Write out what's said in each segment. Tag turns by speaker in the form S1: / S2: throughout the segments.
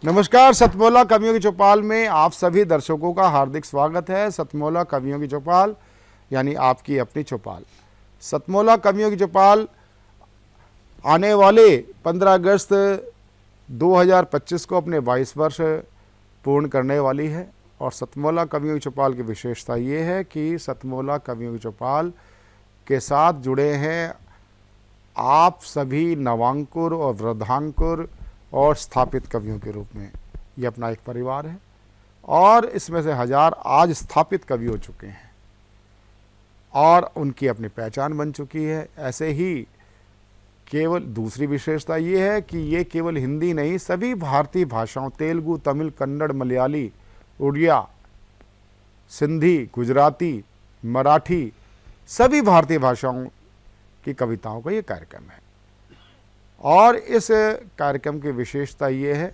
S1: नमस्कार, सतमौला कवियों की चौपाल में आप सभी दर्शकों का हार्दिक स्वागत है। सतमौला कवियों की चौपाल यानी आपकी अपनी चौपाल। सतमौला कवियों की चौपाल आने वाले 15 अगस्त 2025 को अपने 22 वर्ष पूर्ण करने वाली है। और सतमौला कवियों की चौपाल की विशेषता ये है कि सतमौला कवियों की चौपाल के साथ जुड़े हैं आप सभी नवांकुर और वृद्धांकुर और स्थापित कवियों के रूप में। ये अपना एक परिवार है और इसमें से हजार आज स्थापित कवि हो चुके हैं और उनकी अपनी पहचान बन चुकी है। ऐसे ही केवल दूसरी विशेषता ये है कि ये केवल हिंदी नहीं, सभी भारतीय भाषाओं तेलुगु, तमिल, कन्नड़, मलयाली, उड़िया, सिंधी, गुजराती, मराठी, सभी भारतीय भाषाओं की कविताओं का ये कार्यक्रम है। और इस कार्यक्रम की विशेषता ये है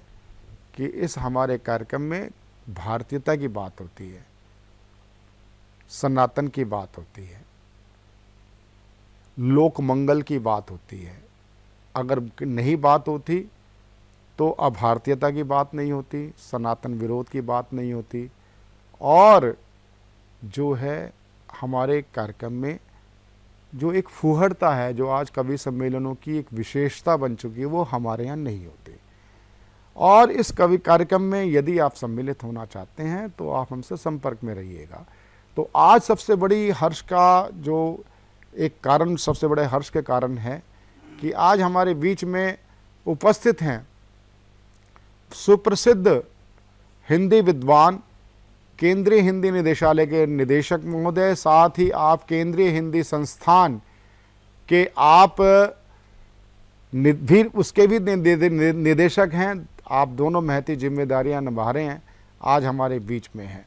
S1: कि इस हमारे कार्यक्रम में भारतीयता की बात होती है, सनातन की बात होती है, लोक मंगल की बात होती है। अगर नहीं बात होती तो अभारतीयता की बात नहीं होती, सनातन विरोध की बात नहीं होती। और जो है हमारे कार्यक्रम में जो एक फूहड़ता है, जो आज कवि सम्मेलनों की एक विशेषता बन चुकी है, वो हमारे यहाँ नहीं होती। और इस कवि कार्यक्रम में यदि आप सम्मिलित होना चाहते हैं तो आप हमसे संपर्क में रहिएगा। तो आज सबसे बड़ी हर्ष का जो एक कारण, सबसे बड़े हर्ष के कारण है कि आज हमारे बीच में उपस्थित हैं सुप्रसिद्ध हिंदी विद्वान, केंद्रीय हिंदी निदेशालय के निदेशक महोदय, साथ ही आप केंद्रीय हिंदी संस्थान के आप भी उसके भी निदेशक हैं। आप दोनों महती जिम्मेदारियां निभा रहे हैं, आज हमारे बीच में हैं।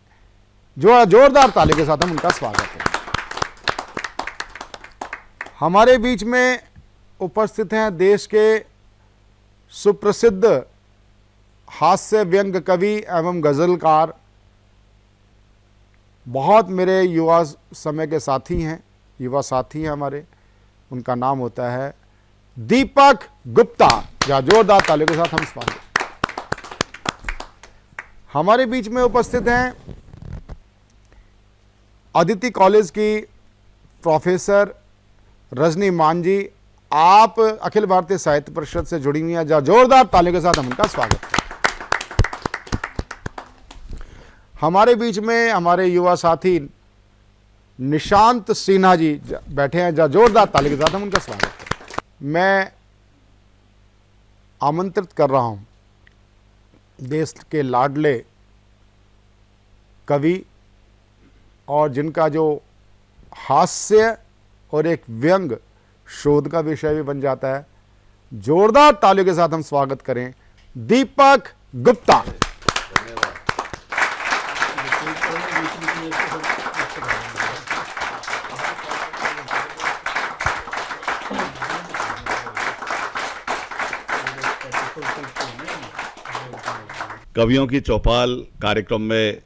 S1: जो जोरदार ताली के साथ हम उनका स्वागत है। हमारे बीच में उपस्थित हैं देश के सुप्रसिद्ध हास्य व्यंग कवि एवं गजलकार, बहुत मेरे युवा समय के साथी हैं, युवा साथी हैं हमारे। उनका नाम होता है दीपक गुप्ता। जोरदार तालियों के साथ हम स्वागत। हमारे बीच में उपस्थित हैं अदिति कॉलेज की प्रोफेसर रजनी मान जी। आप अखिल भारतीय साहित्य परिषद से जुड़ी हुई हैं। जोरदार तालियों के साथ हम उनका स्वागत हैं। हमारे बीच में हमारे युवा साथी निशांत सिन्हा जी बैठे हैं। जोरदार ताली के साथ हम उनका स्वागत है। मैं आमंत्रित कर रहा हूं देश के लाडले कवि और जिनका जो हास्य और एक व्यंग शोध का विषय भी बन जाता है, जोरदार तालियों के साथ हम स्वागत करें दीपक गुप्ता।
S2: कवियों की चौपाल कार्यक्रम में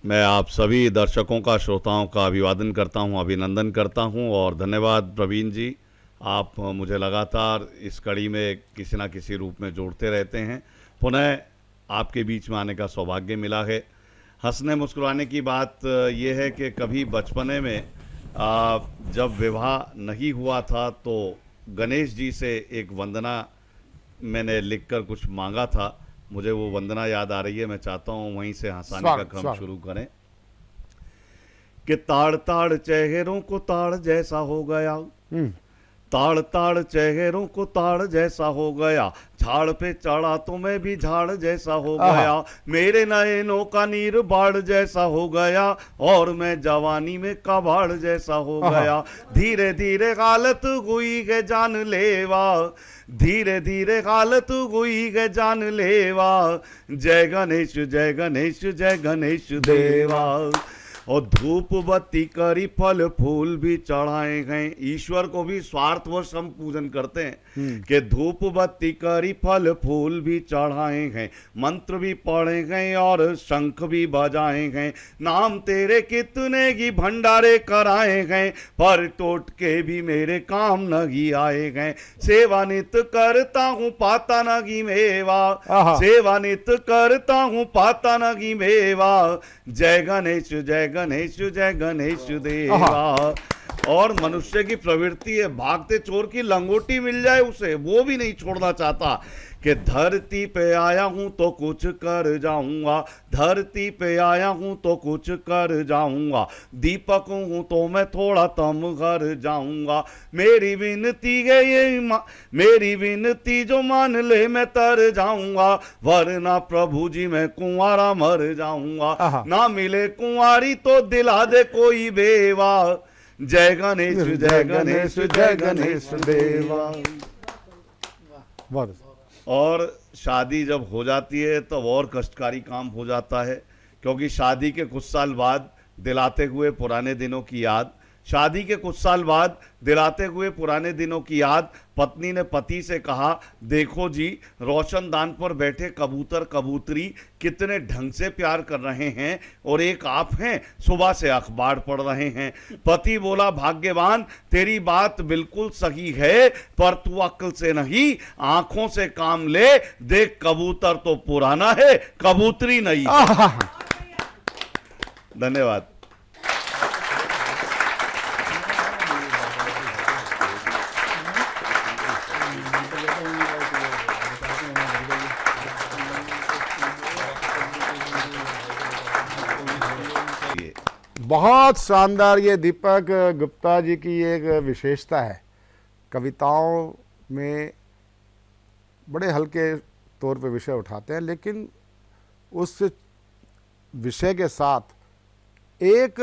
S2: मैं आप सभी दर्शकों का, श्रोताओं का अभिवादन करता हूं, अभिनंदन करता हूं। और धन्यवाद प्रवीण जी, आप मुझे लगातार इस कड़ी में किसी न किसी रूप में जोड़ते रहते हैं। पुनः आपके बीच में आने का सौभाग्य मिला है। हंसने मुस्कुराने की बात यह है कि कभी बचपने में जब विवाह नहीं हुआ था तो गणेश जी से एक वंदना मैंने लिखकर कुछ मांगा था। मुझे वो वंदना याद आ रही है, मैं चाहता हूँ वहीं से हंसाने का क्रम शुरू करें। कि ताड़ ताड़ चेहरों को ताड़ जैसा हो गया, ताड़ ताड़ चेहरों को ताड़ जैसा हो गया, झाड़ पे चढ़ा तो मैं भी झाड़ जैसा हो गया, मेरे नयनों का नीर बाढ़ जैसा हो गया, और मैं जवानी में कबाड़ जैसा हो गया। धीरे धीरे हालत हुई है जानलेवा, धीरे धीरे हालत हुई है जानलेवा, जय गणेश जय गणेश जय गणेश देवा। और धूप बत्ती करी फल फूल भी चढ़ाए गए। ईश्वर को भी स्वार्थवश हम पूजन करते हैं कि धूप बत्ती करी फल फूल भी चढ़ाए गए, मंत्र भी पढ़े गए और शंख भी बजाए गए। नाम तेरे कितने की भंडारे कराए गए, पर टोट के भी मेरे काम नगी आए गए। सेवा नित करता हूँ पाता नगी मेवा, सेवा नित करता हूँ पाता नगी मेवा। जय गणेश जय गणेश जय गणेश देवा। और मनुष्य की प्रवृत्ति है, भागते चोर की लंगोटी मिल जाए उसे वो भी नहीं छोड़ना चाहता कि धरती पे आया हूं तो कुछ कर जाऊंगा, धरती पे आया हूं तो कुछ कर जाऊंगा। दीपक हूं तो मैं थोड़ा तम घर जाऊंगा। मेरी विनती है ये मेरी विनती जो मान ले मैं तर जाऊंगा, वरना प्रभु जी मैं कुंवारा मर जाऊंगा। ना मिले कुंवारी तो दिला दे कोई बेवा। जय गणेश जय गणेश जय गणेश देवा।
S1: बहुत
S2: और शादी जब हो जाती है तब और कष्टकारी काम हो जाता है, क्योंकि शादी के कुछ साल बाद दिलाते हुए पुराने दिनों की याद, शादी के कुछ साल बाद दिलाते हुए पुराने दिनों की याद। पत्नी ने पति से कहा, देखो जी रोशनदान पर बैठे कबूतर कबूतरी कितने ढंग से प्यार कर रहे हैं, और एक आप हैं सुबह से अखबार पढ़ रहे हैं। पति बोला, भाग्यवान तेरी बात बिल्कुल सही है, पर तू अक्ल से नहीं आंखों से काम ले। देख कबूतर तो पुराना है, कबूतरी नहीं। धन्यवाद।
S1: बहुत शानदार, ये दीपक गुप्ता जी की एक विशेषता है। कविताओं में बड़े हल्के तौर पे विषय उठाते हैं, लेकिन उस विषय के साथ एक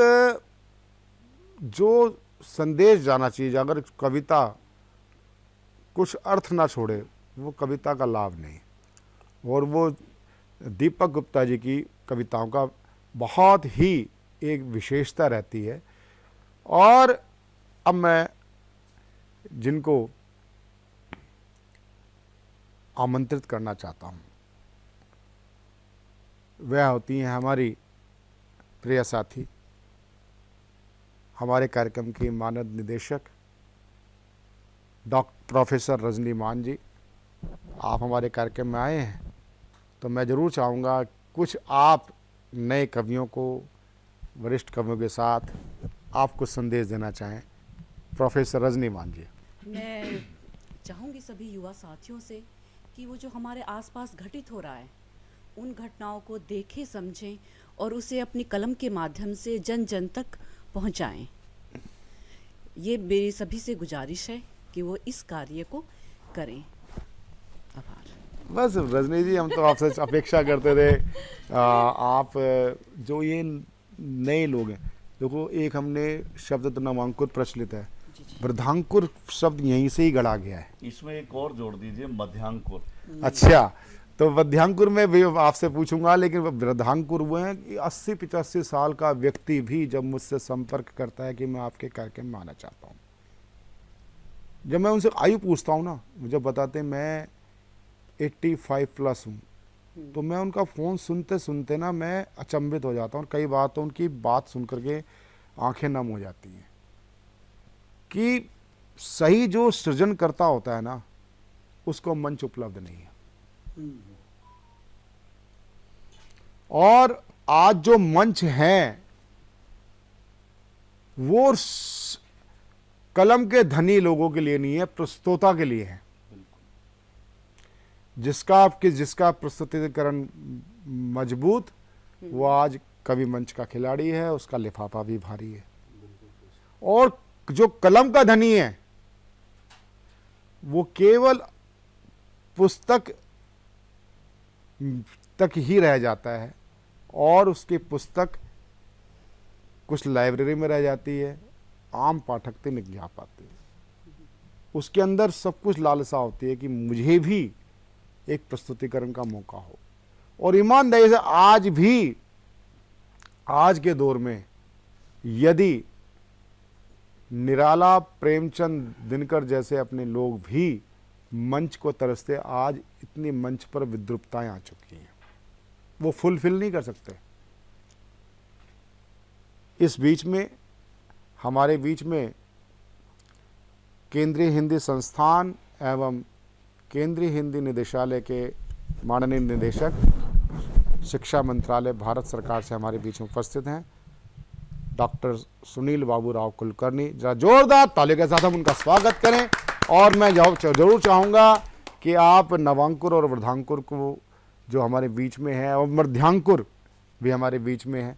S1: जो संदेश जाना चाहिए, अगर कविता कुछ अर्थ ना छोड़े वो कविता का लाभ नहीं। और वो दीपक गुप्ता जी की कविताओं का बहुत ही एक विशेषता रहती है। और अब मैं जिनको आमंत्रित करना चाहता हूँ वह होती हैं हमारी प्रिय साथी, हमारे कार्यक्रम की मानद निदेशक प्रोफेसर रजनी मान जी। आप हमारे कार्यक्रम में आए हैं तो मैं ज़रूर चाहूँगा कुछ आप नए कवियों को, वरिष्ठ कवियों के साथ आप कुछ संदेश देना चाहें। प्रोफेसर रजनी मान जी।
S3: मैं चाहूँगी सभी युवा साथियों से कि वो जो हमारे आसपास घटित हो रहा है उन घटनाओं को देखें, समझें और उसे अपनी कलम के माध्यम से जन जन तक पहुँचाएं। ये मेरी सभी से गुजारिश है कि वो इस कार्य को करें। आभार।
S1: बस रजनी जी, हम तो आपसे अपेक्षा करते थे आप जो ये नए लोग हैं, देखो एक हमने शब्द तो नामांकुर प्रचलित है, वृद्धांकुर शब्द यहीं से ही गढ़ा गया है।
S2: इसमें एक और जोड़ दीजिए, मध्यांकुर।
S1: अच्छा, तो मध्यांकुर में भी आपसे पूछूंगा, लेकिन वृद्धांकुर वो हैं कि 80-85 साल का व्यक्ति भी जब मुझसे संपर्क करता है कि मैं आपके कार्यक्रम में आना चाहता हूँ, जब मैं उनसे आयु पूछता हूँ ना, मुझे बताते हैं मैं 85 प्लस हूँ, तो मैं उनका फ़ोन सुनते सुनते ना मैं अचंभित हो जाता हूँ। कई बार तो उनकी बात सुन करके आंखें नम हो जाती हैं कि सही जो सृजन करता होता है ना, उसको मंच उपलब्ध नहीं है। और आज जो मंच हैं वो कलम के धनी लोगों के लिए नहीं है, प्रस्तोता के लिए है। जिसका प्रस्तुतिकरण मजबूत, वो आज कवि मंच का खिलाड़ी है, उसका लिफाफा भी भारी है। और जो कलम का धनी है वो केवल पुस्तक तक ही रह जाता है, और उसकी पुस्तक कुछ लाइब्रेरी में रह जाती है, आम पाठक तक नहीं जा पाती। उसके अंदर सब कुछ लालसा होती है कि मुझे भी एक प्रस्तुतिकरण का मौका हो। और ईमानदारी से आज भी, आज के दौर में यदि निराला, प्रेमचंद, दिनकर जैसे अपने लोग भी मंच को तरसते, आज इतनी मंच पर विद्रुपताएं आ चुकी हैं, वो फुलफिल नहीं कर सकते। इस बीच में हमारे बीच में केंद्रीय हिंदी संस्थान एवं केंद्रीय हिंदी निदेशालय के माननीय निदेशक, शिक्षा मंत्रालय भारत सरकार से हमारे बीच में उपस्थित हैं डॉक्टर सुनील बाबूराव कुलकर्णी। जरा जोरदार ताली के साथ हम उनका स्वागत करें। और मैं जरूर चाहूँगा कि आप नवांकुर और वृद्धांकुर को जो हमारे बीच में है और मध्यांकुर भी हमारे बीच में है,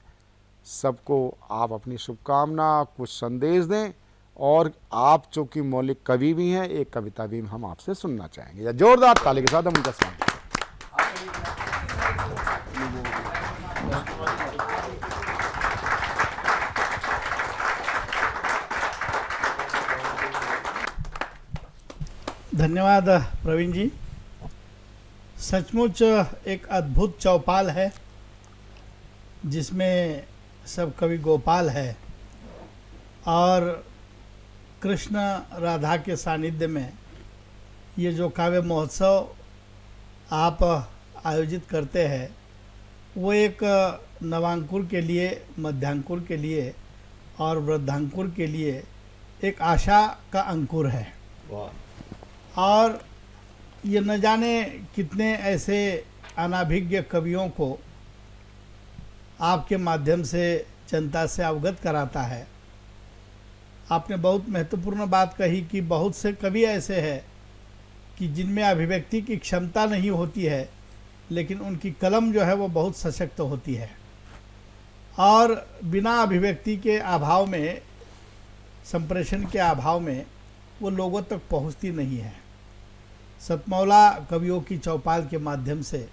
S1: सबको आप अपनी शुभकामना, कुछ संदेश दें। और आप चूँकि मौलिक कवि भी हैं, एक कविता भी हम आपसे सुनना चाहेंगे। या जोरदार ताली के साथ हम उनका स्वागत करें।
S4: धन्यवाद प्रवीण जी। सचमुच एक अद्भुत चौपाल है जिसमें सब कवि गोपाल है और कृष्ण राधा के सानिध्य में ये जो काव्य महोत्सव आप आयोजित करते हैं वो एक नवांकुर के लिए, मध्यांकुर के लिए और वृद्धांकुर के लिए एक आशा का अंकुर है। और ये न जाने कितने ऐसे अनाभिज्ञ कवियों को आपके माध्यम से जनता से अवगत कराता है। आपने बहुत महत्वपूर्ण बात कही कि बहुत से कवि ऐसे हैं कि जिनमें अभिव्यक्ति की क्षमता नहीं होती है, लेकिन उनकी कलम जो है वो बहुत सशक्त होती है और बिना अभिव्यक्ति के अभाव में, संप्रेषण के अभाव में वो लोगों तक पहुंचती नहीं है। सतमौला कवियों की चौपाल के माध्यम से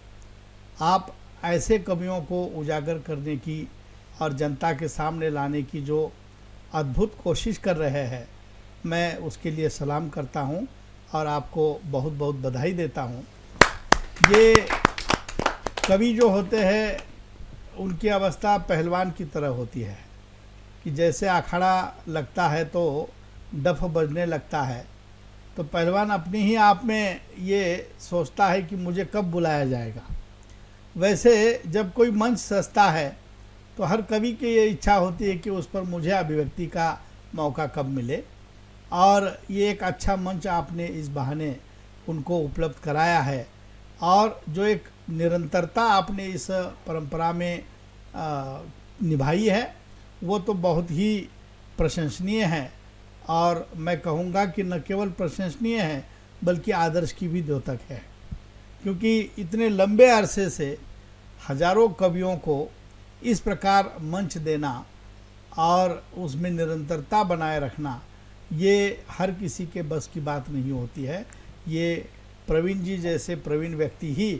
S4: आप ऐसे कवियों को उजागर करने की और जनता के सामने लाने की जो अद्भुत कोशिश कर रहे हैं, मैं उसके लिए सलाम करता हूं और आपको बहुत बहुत बधाई देता हूं। ये कवि जो होते हैं उनकी अवस्था पहलवान की तरह होती है कि जैसे अखाड़ा लगता है तो डफ बजने लगता है, तो पहलवान अपने ही आप में ये सोचता है कि मुझे कब बुलाया जाएगा। वैसे जब कोई मंच सजता है तो हर कवि की ये इच्छा होती है कि उस पर मुझे अभिव्यक्ति का मौका कब मिले, और ये एक अच्छा मंच आपने इस बहाने उनको उपलब्ध कराया है। और जो एक निरंतरता आपने इस परंपरा में निभाई है वो तो बहुत ही प्रशंसनीय है, और मैं कहूँगा कि न केवल प्रशंसनीय है बल्कि आदर्श की भी द्योतक है, क्योंकि इतने लंबे अरसे से हजारों कवियों को इस प्रकार मंच देना और उसमें निरंतरता बनाए रखना, ये हर किसी के बस की बात नहीं होती है। ये प्रवीण जी जैसे प्रवीण व्यक्ति ही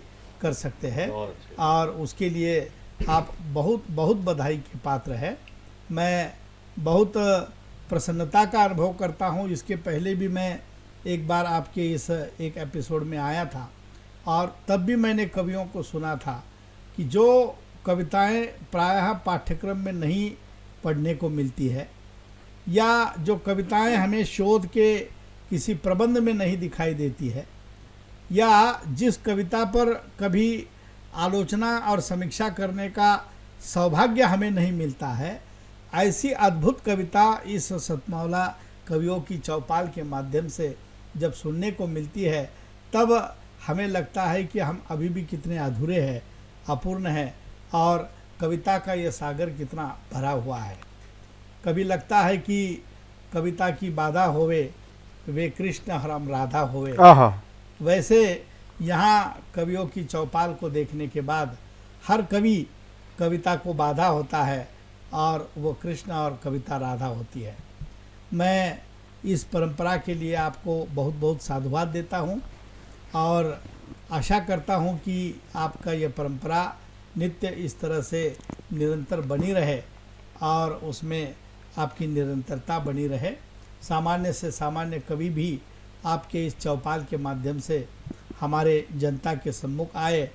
S4: कर सकते हैं और उसके लिए आप बहुत बहुत बधाई के पात्र है। मैं बहुत प्रसन्नता का अनुभव करता हूँ। इसके पहले भी मैं एक बार आपके इस एक एपिसोड में आया था और तब भी मैंने कवियों को सुना था कि जो कविताएं प्रायः पाठ्यक्रम में नहीं पढ़ने को मिलती है, या जो कविताएं हमें शोध के किसी प्रबंध में नहीं दिखाई देती है, या जिस कविता पर कभी आलोचना और समीक्षा करने का सौभाग्य हमें नहीं मिलता है, ऐसी अद्भुत कविता इस सतमौला कवियों की चौपाल के माध्यम से जब सुनने को मिलती है तब हमें लगता है कि हम अभी भी कितने अधूरे हैं, अपूर्ण हैं, और कविता का ये सागर कितना भरा हुआ है। कभी लगता है कि कविता की बाधा होवे वे कृष्ण हरम राधा होवे। वैसे यहाँ कवियों की चौपाल को देखने के बाद हर कवि कविता को बाधा होता है और वो कृष्ण और कविता राधा होती है। मैं इस परंपरा के लिए आपको बहुत बहुत साधुवाद देता हूँ और आशा करता हूँ कि आपका ये परंपरा नित्य इस तरह से निरंतर बनी रहे और उसमें आपकी निरंतरता बनी रहे। सामान्य से सामान्य कवि भी आपके इस चौपाल के माध्यम से हमारे जनता के सम्मुख आए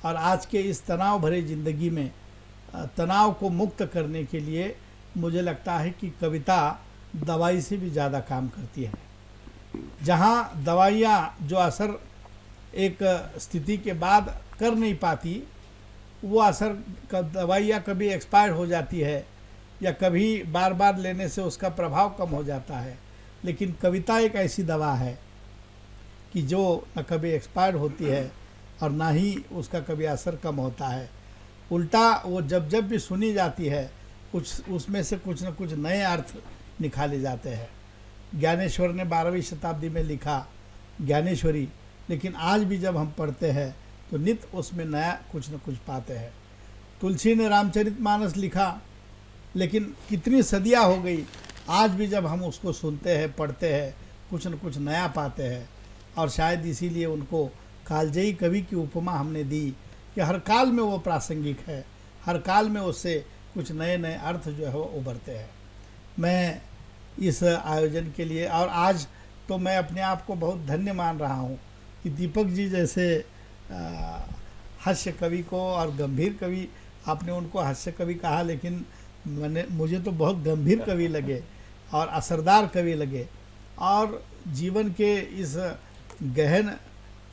S4: और आज के इस तनाव भरे ज़िंदगी में तनाव को मुक्त करने के लिए मुझे लगता है कि कविता दवाई से भी ज़्यादा काम करती है। जहाँ दवाइयाँ जो असर एक स्थिति के बाद कर नहीं पाती, वो असर दवाइयाँ कभी एक्सपायर हो जाती है या कभी बार बार लेने से उसका प्रभाव कम हो जाता है, लेकिन कविता एक ऐसी दवा है कि जो न कभी एक्सपायर होती है और ना ही उसका कभी असर कम होता है। उल्टा वो जब जब भी सुनी जाती है कुछ उसमें से कुछ न कुछ नए अर्थ निकाले जाते हैं। ज्ञानेश्वर ने 12वीं शताब्दी में लिखा ज्ञानेश्वरी, लेकिन आज भी जब हम पढ़ते हैं तो नित उसमें नया कुछ न कुछ पाते हैं। तुलसी ने रामचरितमानस लिखा, लेकिन कितनी सदियाँ हो गई, आज भी जब हम उसको सुनते हैं पढ़ते हैं कुछ न कुछ नया पाते हैं। और शायद इसीलिए उनको कालजयी कवि की उपमा हमने दी कि हर काल में वो प्रासंगिक है, हर काल में उससे कुछ नए नए अर्थ जो है वो उभरते हैं। मैं इस आयोजन के लिए, और आज तो मैं अपने आप को बहुत धन्य मान रहा हूँ कि दीपक जी जैसे हास्य कवि को, और गंभीर कवि, आपने उनको हास्य कवि कहा लेकिन मुझे तो बहुत गंभीर कवि लगे और असरदार कवि लगे। और जीवन के इस गहन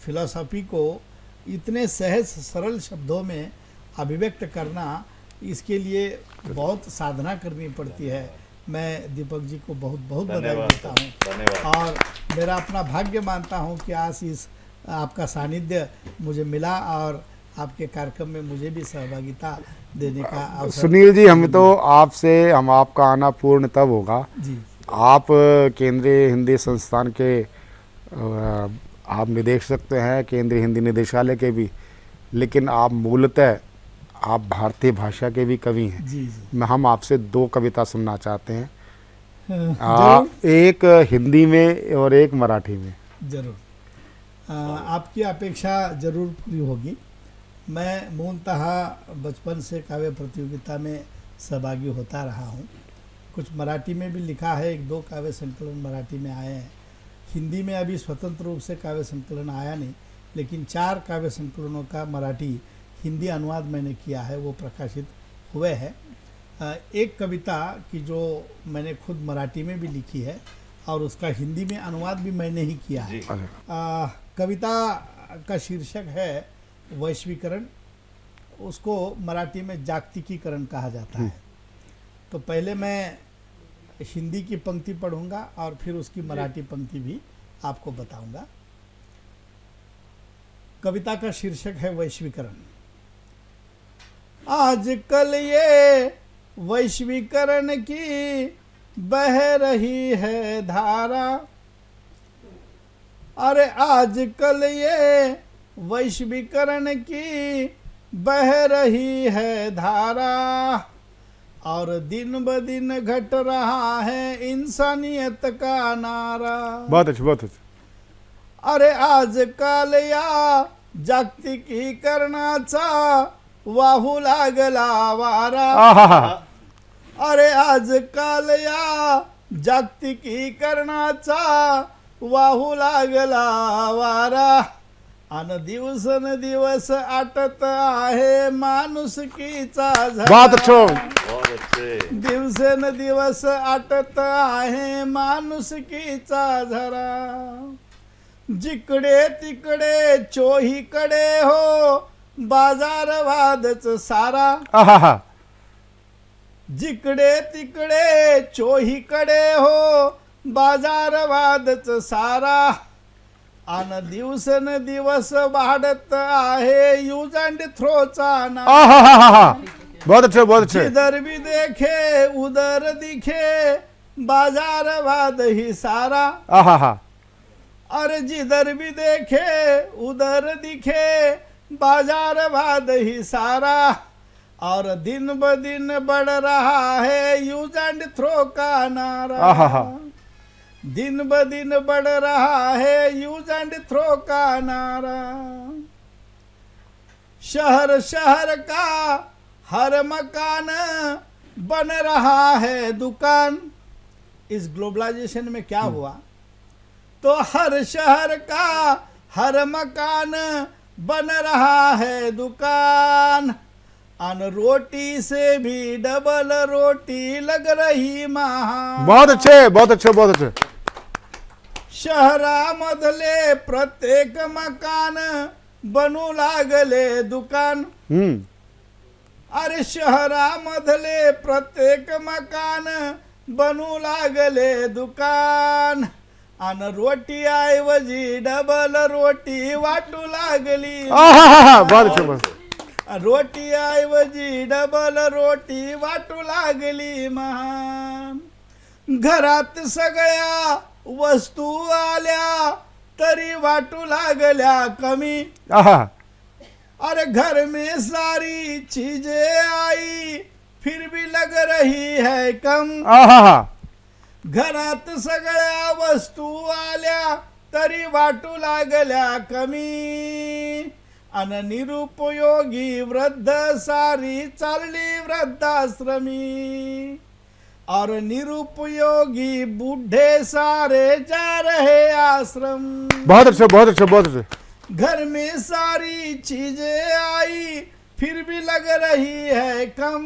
S4: फिलॉसफी को इतने सहज सरल शब्दों में अभिव्यक्त करना, इसके लिए बहुत साधना करनी पड़ती है। मैं दीपक जी को बहुत बहुत बधाई देता हूँ और मेरा अपना भाग्य मानता हूँ कि आज इस आपका सानिध्य मुझे मिला और आपके कार्यक्रम में मुझे भी सहभागिता देने का अवसर।
S1: सुनील जी, हमें तो आपका आना पूर्ण तब होगा
S4: जी।
S1: आप केंद्रीय हिंदी संस्थान के आप निदेशक तो हैं, केंद्रीय हिंदी निदेशालय के भी, लेकिन आप मूलतः आप भारतीय भाषा के भी कवि हैं।
S4: जी जी।
S1: हम आपसे 2 कविता सुनना चाहते हैं,
S4: जरूर
S1: एक हिंदी में और एक मराठी में।
S4: जरूर, आपकी अपेक्षा जरूर पूरी होगी। मैं मूलतः बचपन से काव्य प्रतियोगिता में सहभागी होता रहा हूँ। कुछ मराठी में भी लिखा है, 1-2 काव्य संकलन मराठी में आए हैं। हिंदी में अभी स्वतंत्र रूप से काव्य संकलन आया नहीं, लेकिन 4 काव्य संकलनों का मराठी हिंदी अनुवाद मैंने किया है, वो प्रकाशित हुए हैं। एक कविता की जो मैंने खुद मराठी में भी लिखी है और उसका हिंदी में अनुवाद भी मैंने ही किया है। कविता का शीर्षक है वैश्वीकरण, उसको मराठी में जागतिकीकरण कहा जाता है। तो पहले मैं हिंदी की पंक्ति पढ़ूंगा और फिर उसकी मराठी पंक्ति भी आपको बताऊंगा। कविता का शीर्षक है वैश्वीकरण। आजकल ये वैश्वीकरण की बह रही है धारा, अरे आजकल ये वैश्वीकरण की बह रही है धारा, और दिन ब दिन घट रहा है इंसानियत का नारा।
S1: बहुत अच्छा, बहुत अच्छा।
S4: अरे आजकाल या जागतिकीकरणाचा वाहू लागला वारा, अरे आजकाल या जागतिकीकरणाचा वाहू लागला वारा, अन दिवस आटत आहे माणुसकीचा झरा।
S1: बहुत अच्छो।
S4: दिवस आटत आहे माणुसकीचा झरा, जिकडे तिकडे चोहीकडे हो बाजारवादच सारा, जिकडे तिकडे चोहीकडे हो बाजारवादच सारा, अन दिवस वाढत आहे यूज अँड थ्रोचा नारा।
S1: बहुत अच्छे, बहुत अच्छे।
S4: जिधर भी देखे उधर दिखे बाजारवाद ही सारा, अरे जिधर भी देखे उधर दिखे बाजारवाद ही सारा, और दिन ब दिन बढ़ रहा है यूज एंड थ्रो का नारा। दिन ब दिन बढ़ रहा है यूज एंड थ्रो का नारा। शहर शहर का हर मकान बन रहा है दुकान। इस ग्लोबलाइजेशन में क्या हुआ, तो हर शहर का हर मकान बन रहा है दुकान, अन रोटी से भी डबल रोटी लग रही महान।
S1: बहुत अच्छे, बहुत अच्छे, बहुत अच्छे।
S4: शहरामधले प्रत्येक मकान बनू लागले दुकान। अरे शहरामधले प्रत्येक मकान बनू लागले दुकान। अन रोटी ऐवजी डबल रोटी वाटू लागली।
S1: बहुत अच्छे, बहुत अच्छे।
S4: रोटी ऐवजी डबल रोटी वाटू लागली महान। घरात सगळ्या वस्तू आल्या तरी वाटू लागल्या कमी। अरे घर में सारी चीजें आई फिर भी लग रही है कम। घरात सगळ्या वस्तू आल्या तरी वाटू लागल्या कमी। अन निरुपयोगी वृद्ध सारी चालली वृद्धाश्रमी। और निरुपयोगी बूढ़े सारे जा रहे आश्रम।
S1: बहुत अच्छे, बहुत अच्छे, बहुत अच्छे।
S4: घर में सारी चीजें आई फिर भी लग रही है कम।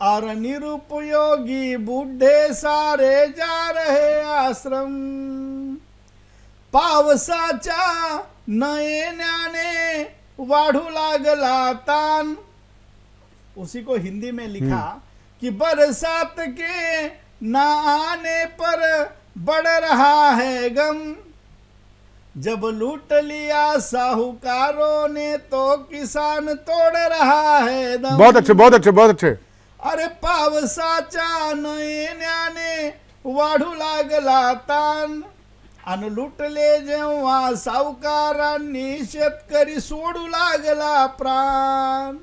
S4: और निरुपयोगी बूढ़े सारे जा रहे आश्रम। पावसाच्या नयनाने वाढू लागला तान। उसी को हिंदी में लिखा कि बरसात के न आने पर बढ़ रहा है गम। जब लूट लिया साहूकारों ने तो किसान तोड़ रहा है दम।
S1: बहुत अच्छे, बहुत अच्छे, बहुत अच्छे।
S4: अरे पावसाच्या नयनाने वाढू लागला तान। अन लुटले जेव्हा सावकारांनी शेतकरी सोडू लागला प्राण।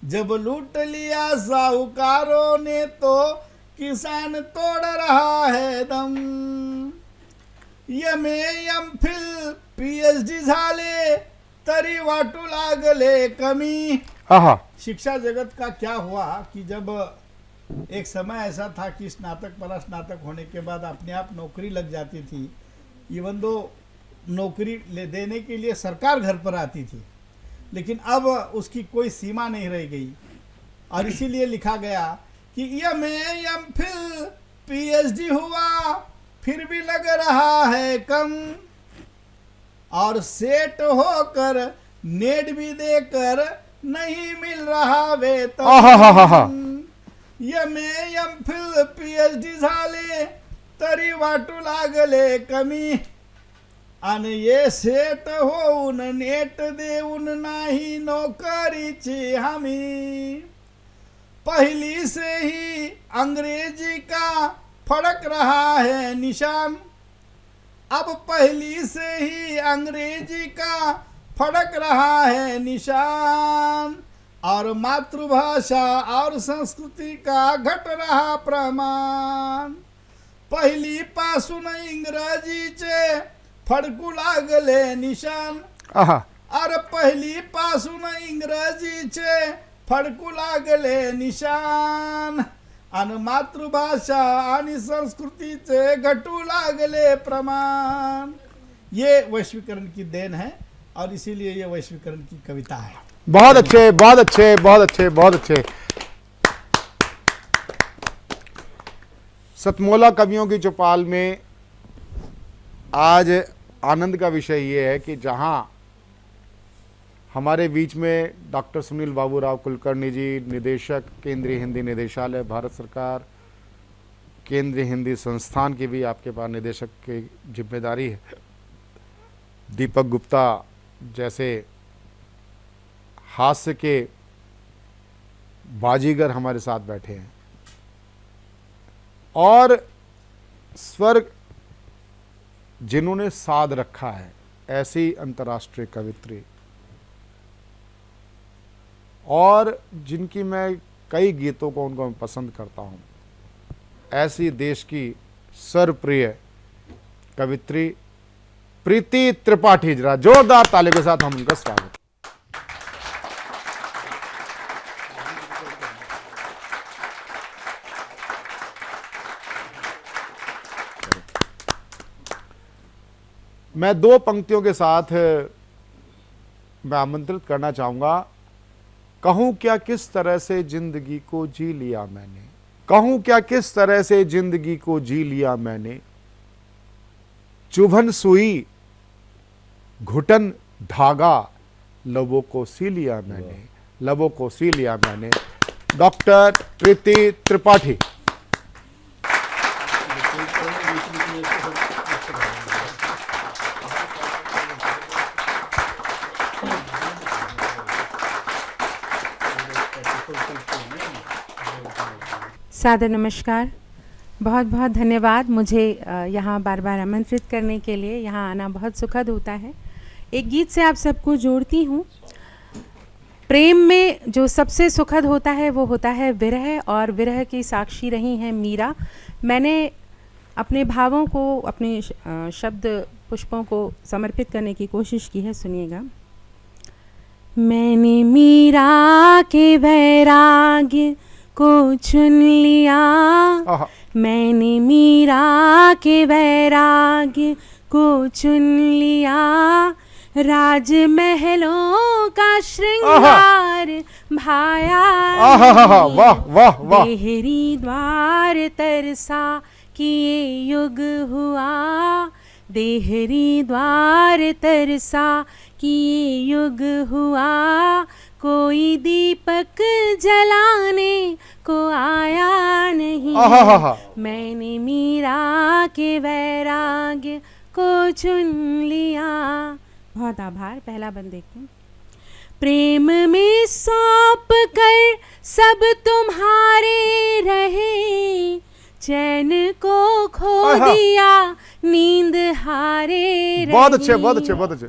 S4: जब लूट लिया साहूकारों ने तो किसान तोड़ रहा है दम। MA, PhD झाले तरी वाटू लागले कमी। शिक्षा जगत का क्या हुआ कि जब एक समय ऐसा था कि स्नातक परास्नातक होने के बाद अपने आप नौकरी लग जाती थी। इवन दो नौकरी ले देने के लिए सरकार घर पर आती थी, लेकिन अब उसकी कोई सीमा नहीं रह गई। और इसीलिए लिखा गया कि MA, PhD हुआ फिर भी लग रहा है कम। और सेट होकर नेट भी देकर नहीं मिल रहा वेतन। MA, PhD झाले तरी वाटू लागले कमी। आणि ये सेट होऊन नेट देऊन नाही नौकरीची हमी। पहली से ही अंग्रेजी का फड़क रहा है निशान। अब पहली से ही अंग्रेजी का फड़क रहा है निशान। और मातृभाषा और संस्कृति का घट रहा प्रमाण। पहिली पासून इंग्रजीचे फडकू लागले निशान। अरे पहिली पासून इंग्रजीचे फडकू लागले निशान। आणि मातृभाषा आणि संस्कृतीचे घटू लागले प्रमाण। ये वैश्वीकरण की देन है और इसीलिए ये वैश्वीकरण की कविता है।
S1: बहुत अच्छे, बहुत अच्छे, बहुत अच्छे, बहुत अच्छे। सतमोला कवियों की चौपाल में आज आनंद का विषय ये है कि जहां हमारे बीच में डॉक्टर सुनील बाबूराव कुलकर्णी जी, निदेशक केंद्रीय हिंदी निदेशालय भारत सरकार, केंद्रीय हिंदी संस्थान की भी आपके पास निदेशक की जिम्मेदारी है, दीपक गुप्ता जैसे हास्य के बाजीगर हमारे साथ बैठे हैं, और स्वर्ग जिन्होंने साध रखा है ऐसी अंतर्राष्ट्रीय कवित्री, और जिनकी मैं कई गीतों को उनको मैं पसंद करता हूं, ऐसी देश की सर्वप्रिय कवित्री प्रीति त्रिपाठी। जरा जोरदार ताली के साथ हम उनका स्वागत। मैं दो पंक्तियों के साथ मैं आमंत्रित करना चाहूंगा कहूँ क्या किस तरह से जिंदगी को जी लिया मैंने, कहूँ क्या किस तरह से जिंदगी को जी लिया मैंने, चुभन सुई घुटन धागा लबों को सी लिया मैंने, लबों को सी लिया मैंने। डॉक्टर प्रीति त्रिपाठी।
S5: सादर नमस्कार। बहुत बहुत धन्यवाद मुझे यहाँ बार बार आमंत्रित करने के लिए। यहाँ आना बहुत सुखद होता है। एक गीत से आप सबको जोड़ती हूँ। प्रेम में जो सबसे सुखद होता है वो होता है विरह, और विरह की साक्षी रही हैं मीरा। मैंने अपने भावों को, अपने शब्द पुष्पों को समर्पित करने की कोशिश की है। सुनिएगा। मैंने मीरा के वैराग्य को चुन लिया, मैंने मीरा के वैराग्य को चुन लिया, राजमहलों का श्रृंगार भाया,
S1: वाह वाह वाह।
S5: देहरी द्वार तरसा कि ये युग हुआ, देहरी द्वार तरसा कि ये युग हुआ, कोई दीपक जलाने को आया नहीं, मैंने मीरा के वैराग्य को चुन लिया। बहुत आभार। पहला बंद देखते हैं। प्रेम में सौंप कर सब तुम्हारे रहे, चैन को खो दिया नींद हारे रही,
S1: बहुत अच्छे बहुत अच्छे बहुत अच्छे।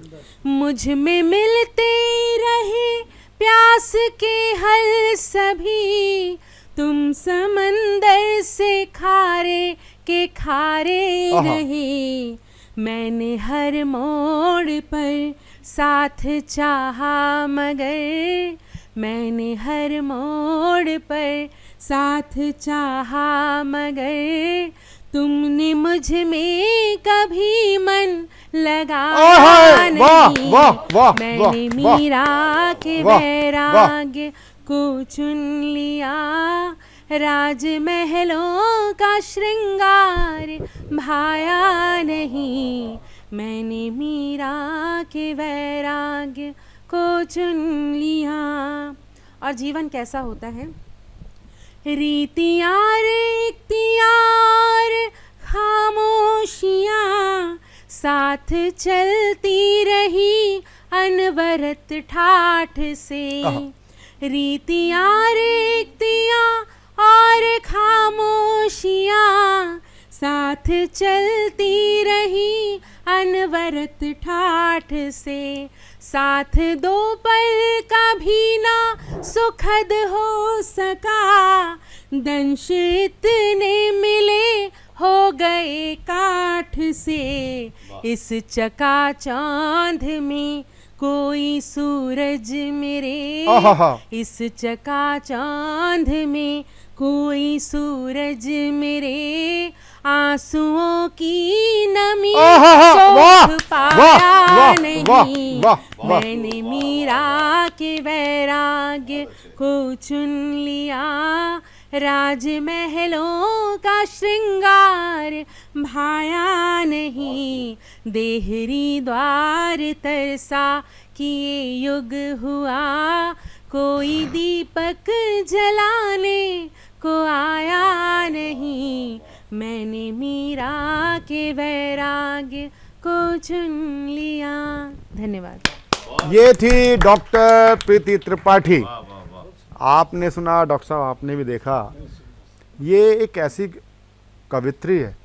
S5: मुझ में मिलते रहे प्यास के हल सभी, तुम समंदर से खारे के खारे रहे, मैंने हर मोड़ पर साथ चाहा मगर, मैंने हर मोड़ पर साथ चाहा मगर, तुमने मुझ में कभी मन लगाया नहीं, मैंने मीरा के वैराग्य को चुन लिया, राजमहलों का श्रृंगार भाया नहीं, मैंने मीरा के वैराग्य को चुन लिया। और जीवन कैसा होता है? रीतियाँ रे इख्तियार खामोशियाँ, साथ चलती रही अनवरत ठाठ से, रीतियाँ रे इख्तियार और खामोशियाँ, साथ चलती रही अनवरत ठाठ से, साथ दो पल का भी ना सुखद हो सका, दंश इतने मिले हो गए काठ से, इस चकाचौंध में कोई सूरज मेरे, इस चकाचौंध में कोई सूरज मेरे, आंसुओं की नमी सोख पाया नहीं, मैंने मीरा के वैराग्य को चुन लिया, राजमहलों का श्रृंगार भाया नहीं, देहरी द्वार तरसा कि ये युग हुआ, कोई दीपक जलाने को आया नहीं, मैंने मीरा के वैराग्य को चुन लिया। धन्यवाद।
S1: ये थी डॉक्टर प्रीति त्रिपाठी। आपने सुना डॉक्टर साहब, आपने भी देखा। ये एक ऐसी कवित्री है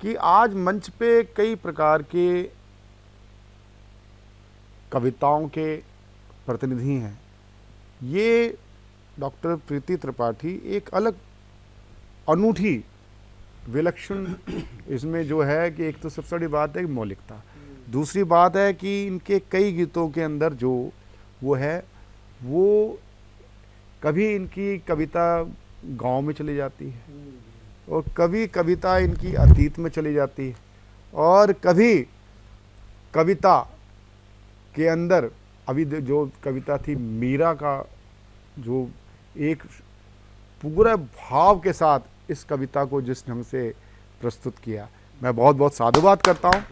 S1: कि आज मंच पे कई प्रकार के कविताओं के प्रतिनिधि हैं। ये डॉक्टर प्रीति त्रिपाठी एक अलग अनूठी विलक्षण इसमें जो है कि एक तो सबसे बड़ी बात है मौलिकता, दूसरी बात है कि इनके कई गीतों के अंदर जो वो है वो कभी इनकी कविता गांव में चली जाती है और कभी कविता इनकी अतीत में चली जाती है और कभी कविता के अंदर अभी जो कविता थी मीरा का, जो एक पूरे भाव के साथ इस कविता को जिस ढंग से प्रस्तुत किया, मैं बहुत बहुत साधुवाद करता हूँ।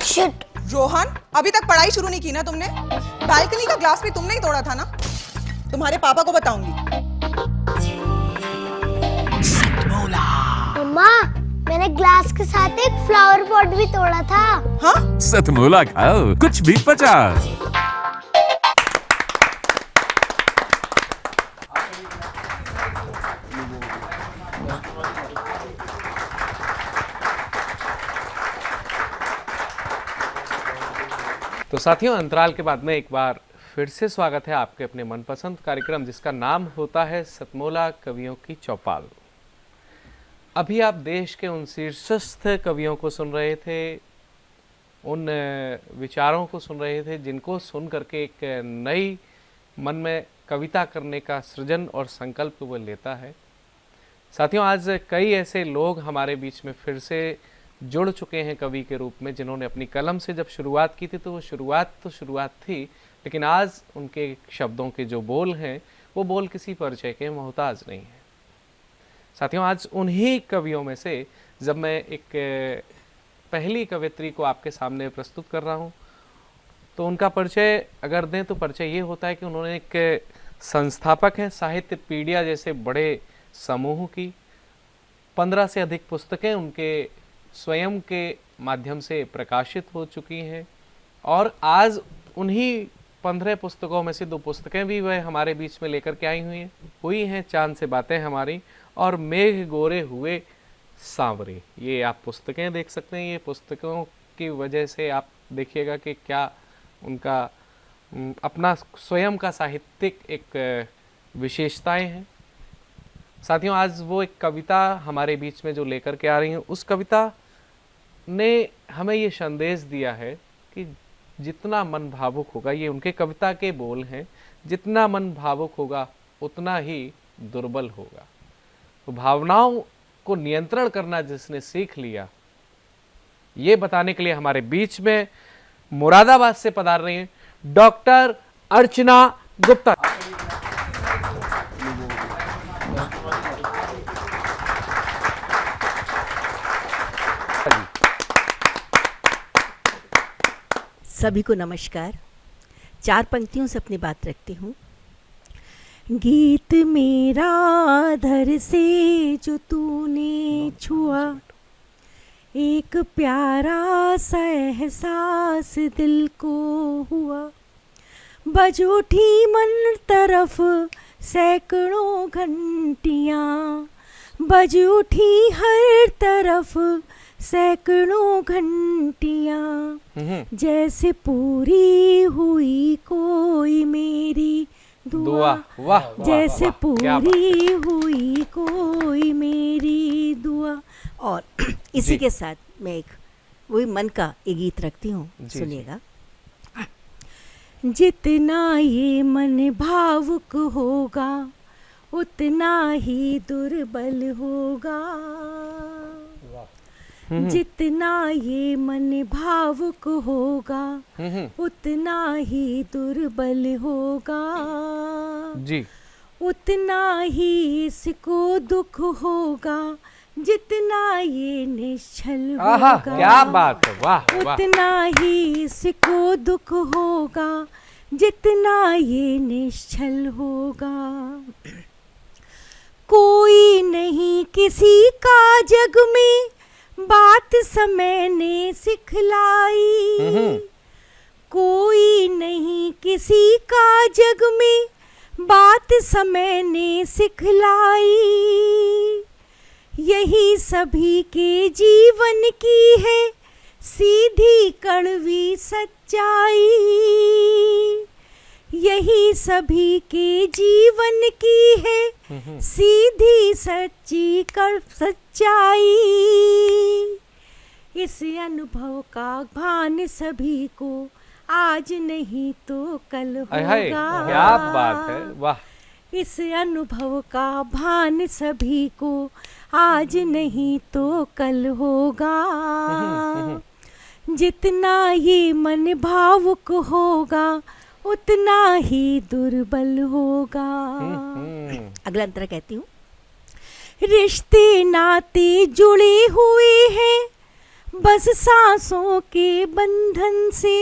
S6: शिट।
S7: रोहन, अभी तक पढ़ाई शुरू नहीं की ना तुमने? बालकनी का ग्लास भी तुमने ही तोड़ा था ना? तुम्हारे पापा को बताऊंगी।
S6: मम्मा, मैंने ग्लास के साथ एक फ्लावर पॉट भी तोड़ा था।
S7: हाँ?
S8: सतमोला खाओ, कुछ भी पचा।
S9: तो साथियों, अंतराल के बाद में एक बार फिर से स्वागत है आपके अपने मनपसंद कार्यक्रम जिसका नाम होता है सतमोला कवियों की चौपाल। अभी आप देश के उन शीर्षस्थ कवियों को सुन रहे थे, उन विचारों को सुन रहे थे जिनको सुन करके एक नई मन में कविता करने का सृजन और संकल्प वो लेता है। साथियों, आज कई ऐसे लोग हमारे बीच में फिर से जुड़ चुके हैं कवि के रूप में, जिन्होंने अपनी कलम से जब शुरुआत की थी तो वो शुरुआत थी, लेकिन आज उनके शब्दों के जो बोल हैं वो बोल किसी परिचय के मोहताज नहीं है। साथियों, आज उन्हीं कवियों में से जब मैं एक पहली कवित्री को आपके सामने प्रस्तुत कर रहा हूँ तो उनका परिचय अगर दें तो परिचय ये होता है कि उन्होंने एक संस्थापक हैं साहित्यपीडिया जैसे बड़े समूह की। 15 से अधिक पुस्तकें उनके स्वयं के माध्यम से प्रकाशित हो चुकी हैं और आज उन्हीं 15 पुस्तकों में से 2 पुस्तकें भी वह हमारे बीच में लेकर के आई हुई हैं चांद से बातें हमारी और मेघ गोरे हुए सांवरे। ये आप पुस्तकें देख सकते हैं। ये पुस्तकों की वजह से आप देखिएगा कि क्या उनका अपना स्वयं का साहित्यिक एक विशेषताएं हैं। साथियों, आज वो एक कविता हमारे बीच में जो लेकर के आ रही हैं, उस कविता ने हमें ये संदेश दिया है कि जितना मन भावुक होगा, ये उनके कविता के बोल हैं, जितना मन भावुक होगा उतना ही दुर्बल होगा। तो भावनाओं को नियंत्रण करना जिसने सीख लिया, ये बताने के लिए हमारे बीच में मुरादाबाद से पधार रही हैं डॉक्टर अर्चना गुप्ता।
S10: सभी को नमस्कार। 4 पंक्तियों से अपनी बात रखती हूँ। गीत मेरा धर से जो तूने छुआ, एक प्यारा सा एहसास दिल को हुआ, बज उठी मन तरफ सैकड़ों घंटियाँ, बज उठी हर तरफ सैकड़ों घंटियाँ, जैसे पूरी हुई कोई मेरी दुआ,
S9: वाह,
S10: जैसे
S9: वाह,
S10: पूरी हुई कोई मेरी दुआ। और इसी के साथ मैं एक वही मन का एक गीत रखती हूँ, सुनिएगा। जितना ये मन भावुक होगा उतना ही दुर्बल होगा, जितना ये मन भावुक होगा उतना ही दुर्बल होगा
S9: जी,
S10: उतना ही इसको दुख होगा जितना ये निश्चल
S9: आहा,
S10: होगा।
S9: क्या बात है, वाह वाह।
S10: उतना ही इसको दुख होगा जितना ये निश्चल होगा। कोई नहीं किसी का जग में बात समय ने सिखलाई, कोई नहीं किसी का जग में बात समय ने सिखलाई, यही सभी के जीवन की है सीधी कड़वी सच्चाई, यही सभी के जीवन की है सीधी सच्ची सच्चाई। इस अनुभव का भान सभी को आज नहीं तो कल होगा।
S9: क्या बात है, वाह।
S10: इस अनुभव का भान सभी को आज नहीं तो कल होगा। जितना ये मन भावुक होगा उतना ही दुर्बल होगा। अगला अंतरा कहती हूँ, रिश्ते नाते जुड़े हुए हैं बस सांसों के बंधन से।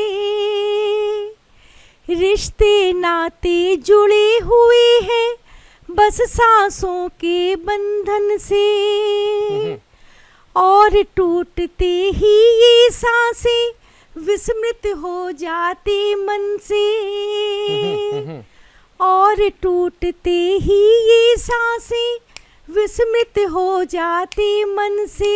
S10: रिश्ते नाते जुड़े हुए हैं बस सांसों के बंधन से, और टूटते ही ये सांसें विस्मृत हो जाती मन से। और टूटते ही ये सांसें विस्मृत हो जाती मन से।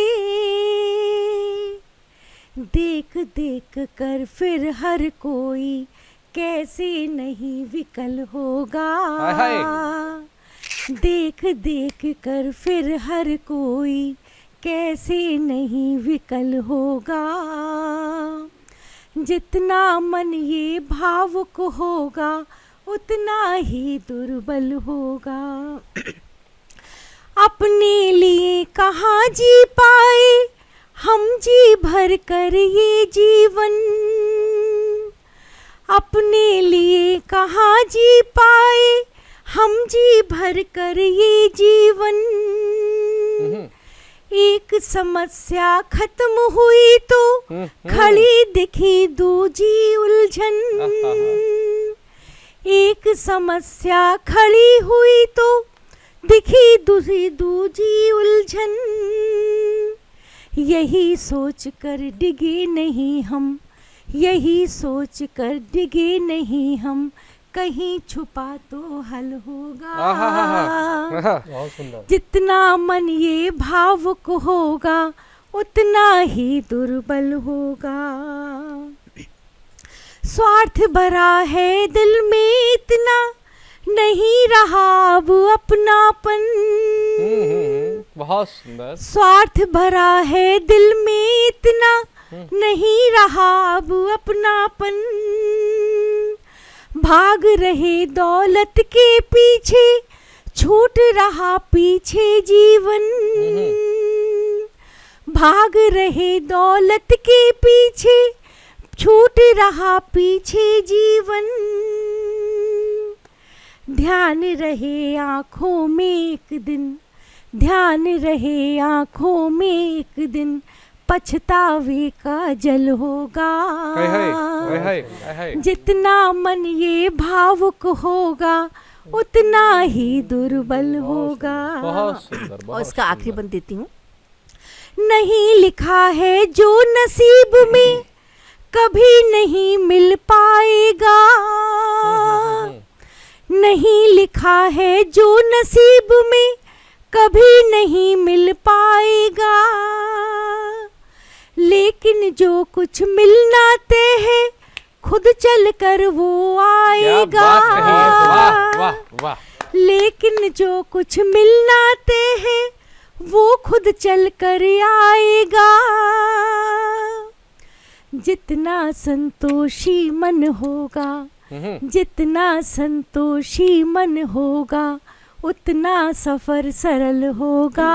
S10: देख देख कर फिर हर कोई कैसे नहीं विकल होगा। देख देख कर फिर हर कोई कैसे नहीं विकल होगा। जितना मन ये भावुक होगा उतना ही दुर्बल होगा। अपने लिए कहाँ जी पाए हम जी भर कर ये जीवन। अपने लिए कहाँ जी पाए हम जी भर कर ये जीवन। एक समस्या खत्म हुई तो खड़ी दिखी दूजी उलझन। एक समस्या खड़ी हुई तो दिखी दूजी उलझन। यही सोच कर डिगे नहीं हम, यही सोच कर डिगे नहीं हम, कहीं छुपा तो हल होगा।
S9: बहुत सुंदर।
S10: जितना मन ये भावुक होगा उतना ही दुर्बल होगा। स्वार्थ भरा है दिल में इतना, नहीं रहा अब अपनापन।
S9: बहुत सुंदर।
S10: स्वार्थ भरा है दिल में इतना, नहीं रहा अब अपनापन। भाग रहे दौलत के पीछे, छूट रहा पीछे जीवन। भाग रहे दौलत के पीछे, छूट रहा पीछे जीवन। ध्यान रहे आँखों में एक दिन, ध्यान रहे आँखों में एक दिन, पछतावे का जल होगा। जितना मन ये भावुक होगा उतना ही दुर्बल होगा।
S9: बहुत सुंदर।
S10: और इसका आखिरी बंद देती हूँ। नहीं लिखा है जो नसीब में कभी नहीं मिल पाएगा। नहीं लिखा है जो नसीब में कभी नहीं मिल पाएगा। लेकिन जो कुछ मिलना तय है खुद चल कर वो आएगा।
S9: वाह वाह वाह।
S10: लेकिन जो कुछ मिलना तय है वो खुद चल कर आएगा। जितना संतोषी मन होगा, जितना संतोषी मन होगा उतना सफर सरल होगा।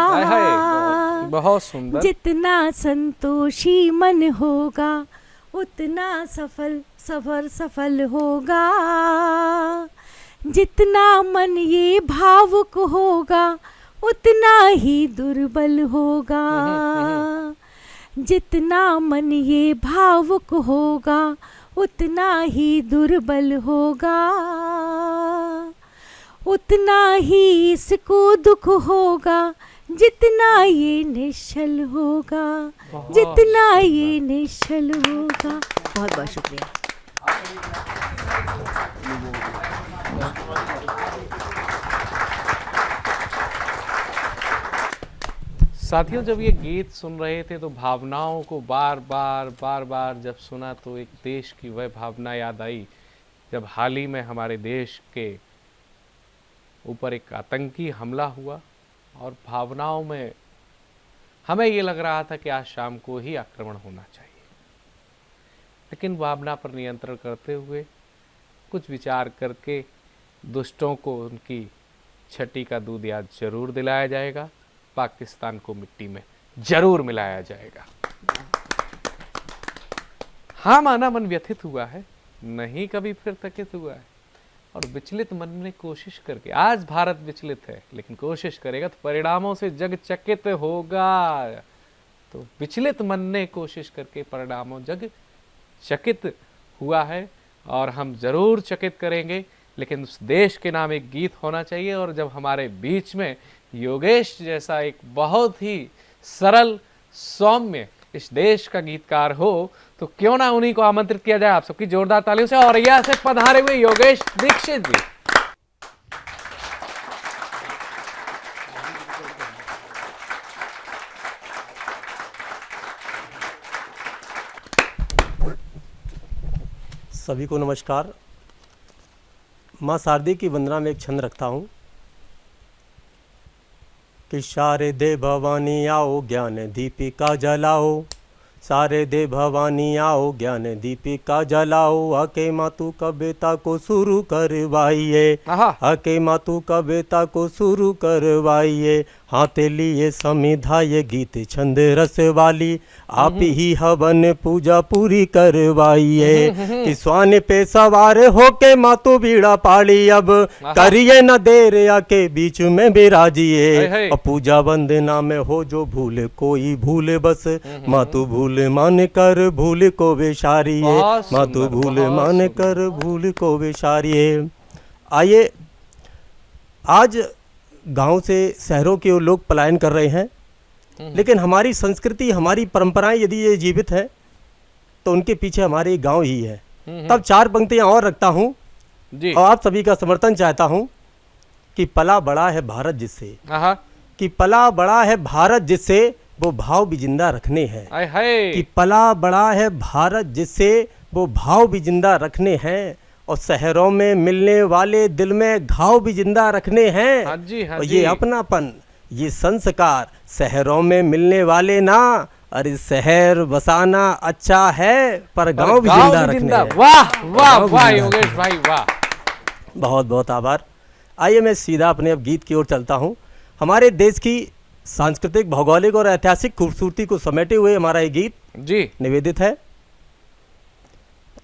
S9: बहुत सुंदर।
S10: जितना संतोषी मन होगा उतना सफर सफल होगा। जितना मन ये भावुक होगा उतना ही दुर्बल होगा। जितना मन ये भावुक होगा उतना ही दुर्बल होगा। उतना ही इसको दुख होगा जितना ये निश्चल होगा। जितना ये निश्चल होगा। बहुत बहुत शुक्रिया।
S9: साथियों, जब ये गीत सुन रहे थे तो भावनाओं को बार बार जब सुना तो एक देश की वह भावना याद आई जब हाल ही में हमारे देश के ऊपर एक आतंकी हमला हुआ और भावनाओं में हमें ये लग रहा था कि आज शाम को ही आक्रमण होना चाहिए, लेकिन भावना पर नियंत्रण करते हुए कुछ विचार करके दुष्टों को उनकी छठी का दूध याद जरूर दिलाया जाएगा, पाकिस्तान को मिट्टी में जरूर मिलाया जाएगा। हाँ, माना मन व्यथित हुआ है, नहीं कभी फिर थकित हुआ है, और विचलित मन ने कोशिश करके, आज भारत विचलित है लेकिन कोशिश करेगा तो परिणामों से जग चकित होगा। तो विचलित मन ने कोशिश करके परिणामों जग चकित हुआ है, और हम जरूर चकित करेंगे। लेकिन उस देश के नाम एक गीत होना चाहिए, और जब हमारे बीच में योगेश जैसा एक बहुत ही सरल सौम्य इस देश का गीतकार हो, तो क्यों ना उन्हीं को आमंत्रित किया जाए आप सबकी जोरदार तालियों से। और यह से पधारे हुए योगेश दीक्षित जी।
S11: सभी को नमस्कार। माँ शारदे की वंदना में एक छंद रखता हूँ कि शारदे भवानी आओ ज्ञान दीपिका जलाओ, शारदे भवानी आओ ज्ञान दीपिका जलाओ, आके मातु कविता को शुरू करवाइए, आके मातु कविता को शुरू करवाइए, हाथ लिए समिधाए गीत छंद रस वाली, आप ही हवन पूजा पूरी करवाइए, कि स्वान पे सवार होके मातु बीड़ा पाली, अब करिए न देर आके बीच में बिराजिए, और पूजा वंदना में हो जो भूल कोई भूल बस, मातु भूल मान कर भूल को विसारिए, मातु भूल मान कर भूल को विसारिए। आइए, आज गांव से शहरों की ओर लोग पलायन कर रहे हैं, लेकिन हमारी संस्कृति, हमारी परंपराएं यदि ये जीवित है तो उनके पीछे हमारे गांव ही है। तब चार पंक्तियां और रखता हूं और आप सभी का समर्थन चाहता हूं कि पला बड़ा है भारत जिससे, कि पला बड़ा है भारत जिससे वो भाव भी जिंदा रखने हैं, कि पला बड़ा है भारत जिससे वो भाव भी जिंदा रखने हैं, और शहरों में मिलने वाले दिल में घाव भी जिंदा रखने हैं। और ये अपनापन, ये संस्कार शहरों में मिलने वाले ना, अरे शहर बसाना अच्छा है पर गांव भी जिंदा रखने हैं।
S9: वाह वाह वाह योगेश भाई वाह,
S11: बहुत बहुत आभार। आइए मैं सीधा अपने अब गीत की ओर चलता हूँ। हमारे देश की सांस्कृतिक, भौगोलिक और ऐतिहासिक खूबसूरती को समेटे हुए हमारा ये गीत जी निवेदित है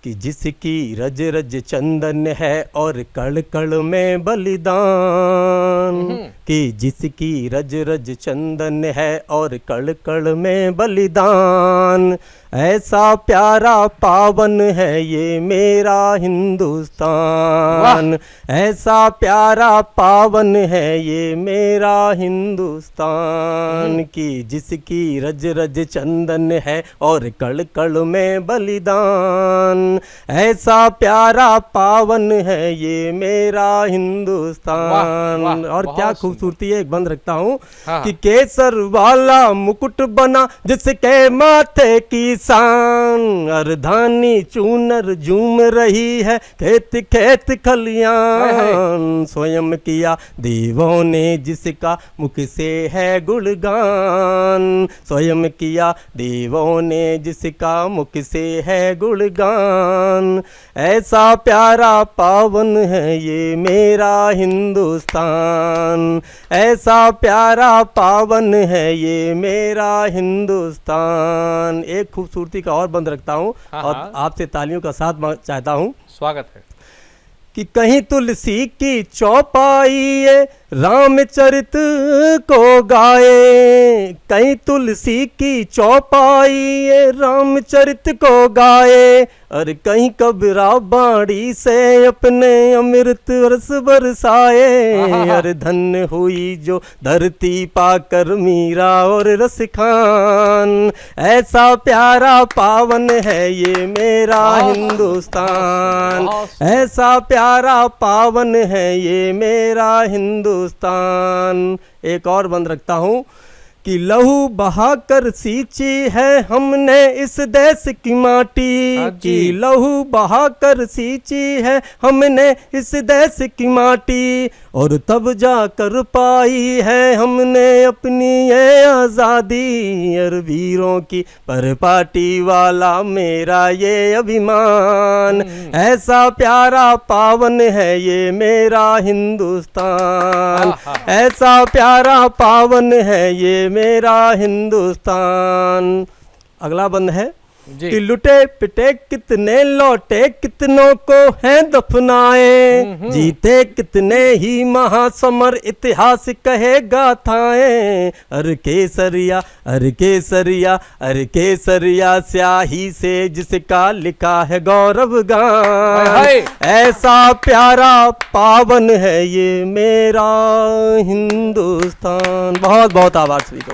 S11: कि जिसकी रज रज चंदन है और कण कण में बलिदान, कि जिसकी रज रज चंदन है और कण कण में बलिदान, ऐसा प्यारा पावन है ये मेरा हिंदुस्तान, ऐसा प्यारा पावन है ये मेरा हिंदुस्तान, कि जिसकी रज रज चंदन है और कण कण में बलिदान, ऐसा प्यारा पावन है ये मेरा हिंदुस्तान। वाह, वाह, और क्या खूबसूरती है, एक बंद रखता हूँ कि केसर वाला मुकुट बना जिसके माथे की शान, अर्धानी चूनर झूम रही है खेत खेत खलियान, स्वयं किया देवों ने जिसका मुख से है गुणगान, स्वयं किया देवों ने जिसका मुख से है गुणगान, ऐसा प्यारा पावन है ये मेरा हिंदुस्तान, ऐसा प्यारा पावन है ये मेरा हिंदुस्तान। एक खूबसूरती का और बंद रखता हूँ और आपसे तालियों का साथ चाहता हूँ।
S9: स्वागत है।
S11: कि कहीं तुलसी की चौपाई रामचरित को गाए, कहीं तुलसी की चौपाई रामचरित को गाए, और कहीं कबीरा बाड़ी से अपने अमृत रस बरसाए, और धन्य हुई जो धरती पाकर मीरा और रस खान, ऐसा प्यारा पावन है ये मेरा हिंदुस्तान, ऐसा प्यारा पावन है ये मेरा हिंदुस्तान। एक और बंद रखता हूँ कि लहू बहाकर सींची है हमने इस देश की माटी,
S9: हाँ जी।
S11: कि लहू बहाकर सींची है हमने इस देश की माटी, और तब जाकर पाई है हमने अपनी ये आज़ादी। और वीरों की परपाटी वाला मेरा ये अभिमान, ऐसा प्यारा पावन है ये मेरा हिंदुस्तान, ऐसा प्यारा पावन है ये मेरा हिंदुस्तान। अगला बंद है
S9: जी।
S11: कि लुटे पिटे कितने लौटे कितनों को हैं दफनाए, जीते कितने ही महासमर इतिहास कहे गाथाएं। अर केसरिया अर केसरिया अर केसरिया स्याही से जिसका लिखा है गौरव गान, ऐसा प्यारा पावन है ये मेरा हिंदुस्तान। बहुत बहुत आभार सभी को।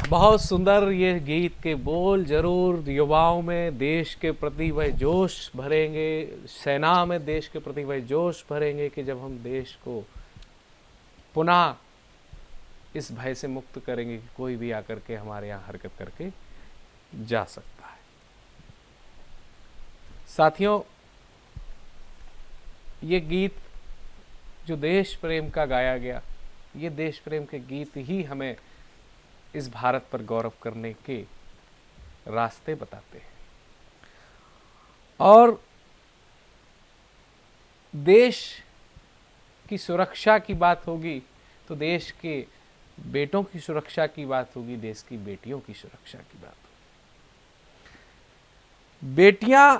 S9: बहुत सुंदर ये गीत के बोल जरूर युवाओं में देश के प्रति वह जोश भरेंगे, सेना में देश के प्रति वह जोश भरेंगे कि जब हम देश को पुनः इस भय से मुक्त करेंगे कि कोई भी आकर के हमारे यहाँ हरकत करके जा सकता है। साथियों, ये गीत जो देश प्रेम का गाया गया, ये देश प्रेम के गीत ही हमें इस भारत पर गौरव करने के रास्ते बताते हैं। और देश की सुरक्षा की बात होगी तो देश के बेटों की सुरक्षा की बात होगी, देश की बेटियों की सुरक्षा की बात होगी। बेटियां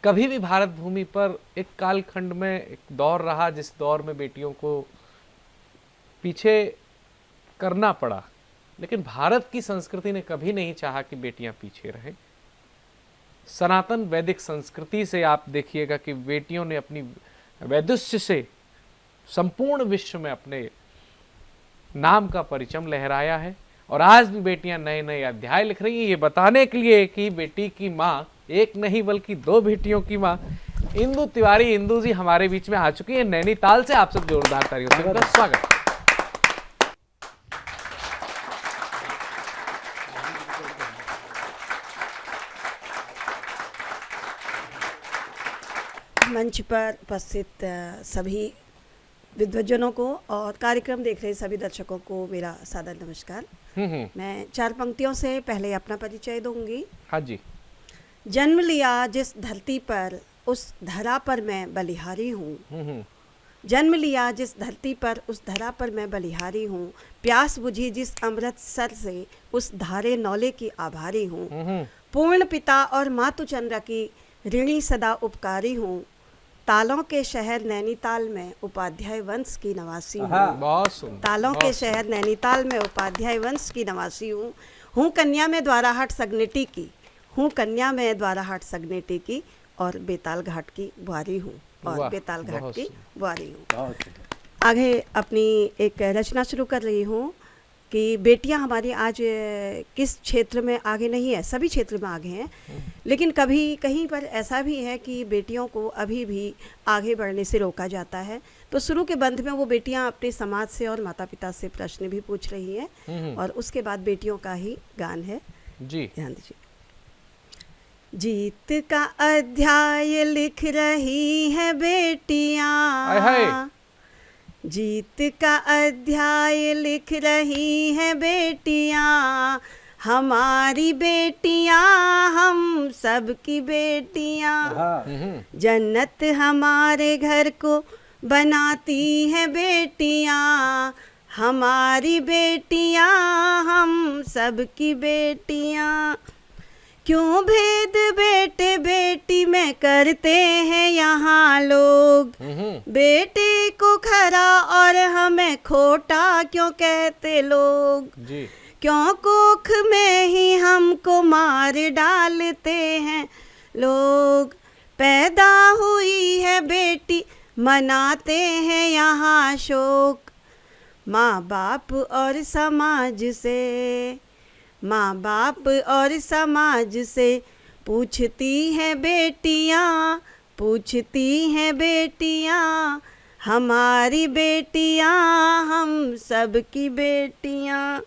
S9: कभी भी भारत भूमि पर एक कालखंड में एक दौर रहा जिस दौर में बेटियों को पीछे करना पड़ा, लेकिन भारत की संस्कृति ने कभी नहीं चाहा कि बेटियां पीछे रहें। सनातन वैदिक संस्कृति से आप देखिएगा कि बेटियों ने अपनी वैदुष्य से संपूर्ण विश्व में अपने नाम का परचम लहराया है। और आज भी बेटियां नए नए अध्याय लिख रही हैं, ये बताने के लिए कि बेटी की माँ एक नहीं बल्कि दो बेटियों की माँ इंदु तिवारी, इंदु जी हमारे बीच में आ चुकी है नैनीताल से। आप सब जोरदार तालियों से उनका स्वागत।
S10: मंच पर उपस्थित सभी विद्वजनों को और कार्यक्रम देख रहे सभी दर्शकों को मेरा सादर नमस्कार। मैं चार पंक्तियों से पहले अपना परिचय दूंगी।
S9: हाँ जी।
S10: जन्म लिया जिस धरती पर उस धरा पर मैं बलिहारी हूँ, जन्म लिया जिस धरती पर उस धरा पर मैं बलिहारी हूँ, प्यास बुझी जिस अमृतसर से उस धारे नौले की आभारी हूँ, पूर्ण पिता और मातु चंद्र की ऋणी सदा उपकारी हूँ, तालों के शहर नैनीताल में उपाध्याय वंश की नवासी हूँ।
S9: बहुत सुंदर।
S10: तालों के शहर नैनीताल में उपाध्याय वंश की नवासी हूँ कन्या में द्वाराहाट सगनेटी की, हूँ कन्या में द्वाराहाट सगनेटी की और बेताल घाट की बुआरी हूँ, और बेताल घाट की बुआरी हूँ। आगे अपनी एक रचना शुरू कर रही हूँ कि बेटियां हमारी आज किस क्षेत्र में आगे नहीं है, सभी क्षेत्र में आगे हैं, लेकिन कभी कहीं पर ऐसा भी है कि बेटियों को अभी भी आगे बढ़ने से रोका जाता है। तो शुरू के बंद में वो बेटियां अपने समाज से और माता पिता से प्रश्न भी पूछ रही हैं, और उसके बाद बेटियों का ही गान है जी। ध्यान दीजिए। जीत का अध्याय लिख रही है बेटियां, जीत का अध्याय लिख रही हैं बेटियां, हमारी बेटियां हम सब की बेटियां, जन्नत हमारे घर को बनाती हैं बेटियां, हमारी बेटियां हम सब की बेटियां। क्यों भेद बेटे बेटी में करते हैं यहाँ लोग, बेटे को खरा और हमें खोटा क्यों कहते लोग जी। क्यों कोख में ही हमको मार डालते हैं लोग, पैदा हुई है बेटी मनाते हैं यहाँ शोक, माँ बाप और समाज से माँ बाप और समाज से पूछती हैं बेटियाँ, पूछती हैं बेटियाँ, हमारी बेटियाँ हम सब की बेटियाँ।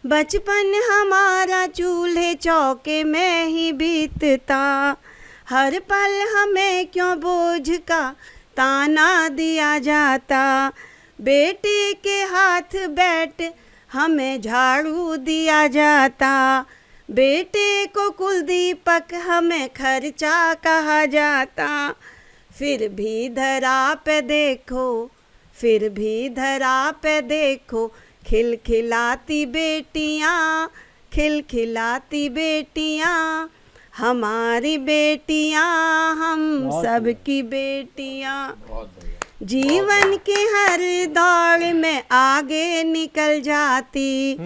S10: बचपन हमारा चूल्हे चौके में ही बीतता, हर पल हमें क्यों बोझ का ताना दिया जाता। बेटे के हाथ बैठ हमें झाड़ू दिया जाता, बेटे को कुलदीपक हमें खर्चा कहा जाता। फिर भी धरा पे देखो, फिर भी धरा पे देखो, खिलखिलाती बेटियाँ, खिलखिलाती बेटियाँ, हमारी बेटियाँ हम सब की बेटियाँ। जीवन के हर दौड़ में आगे निकल जाती,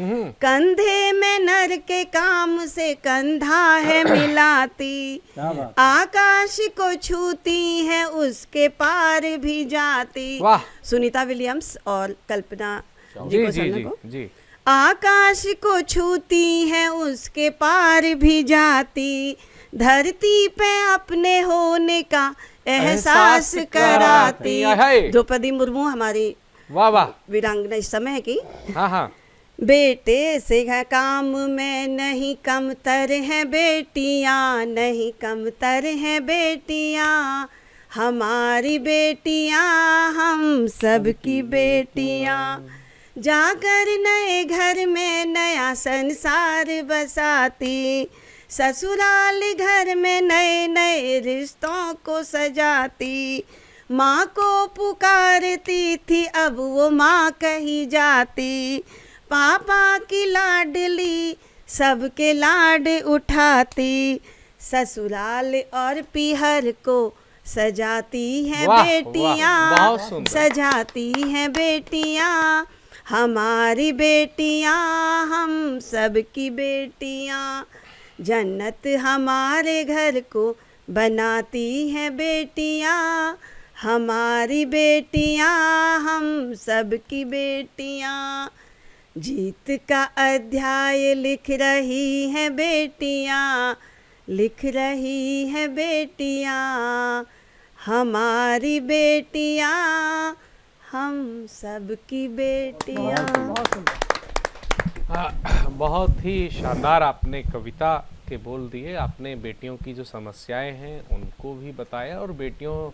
S10: कंधे में नर के काम से कंधा है मिलाती। आकाश को छूती है उसके पार भी जाती। सुनीता विलियम्स और कल्पना जी को सुनने को। आकाश को छूती है उसके पार भी जाती, धरती पे अपने होने का एहसास कराती। द्रौपदी मुर्मू हमारी
S9: वाह वाह
S10: वीरांगना इस समय है की।
S9: हाँ हाँ।
S10: बेटे से है काम में नहीं कमतर है बेटियाँ, नहीं कमतर है बेटियाँ, हमारी बेटियाँ हम सब की बेटियाँ। जाकर नए घर में नया संसार बसाती, ससुराल घर में नए नए रिश्तों को सजाती। माँ को पुकारती थी अब वो माँ कही जाती, पापा की लाडली सबके लाड उठाती। ससुराल और पीहर को सजाती हैं बेटियाँ, सजाती हैं बेटियाँ, हमारी बेटियाँ हम सब की बेटियाँ। जन्नत हमारे घर को बनाती हैं बेटियाँ, हमारी बेटियाँ हम सब की बेटियाँ। जीत का अध्याय लिख रही हैं बेटियाँ, लिख रही हैं बेटियाँ, हमारी बेटियाँ हम सब की बेटियाँ।
S9: बहुत ही शानदार आपने कविता के बोल दिए। आपने बेटियों की जो समस्याएं हैं उनको भी बताया और बेटियों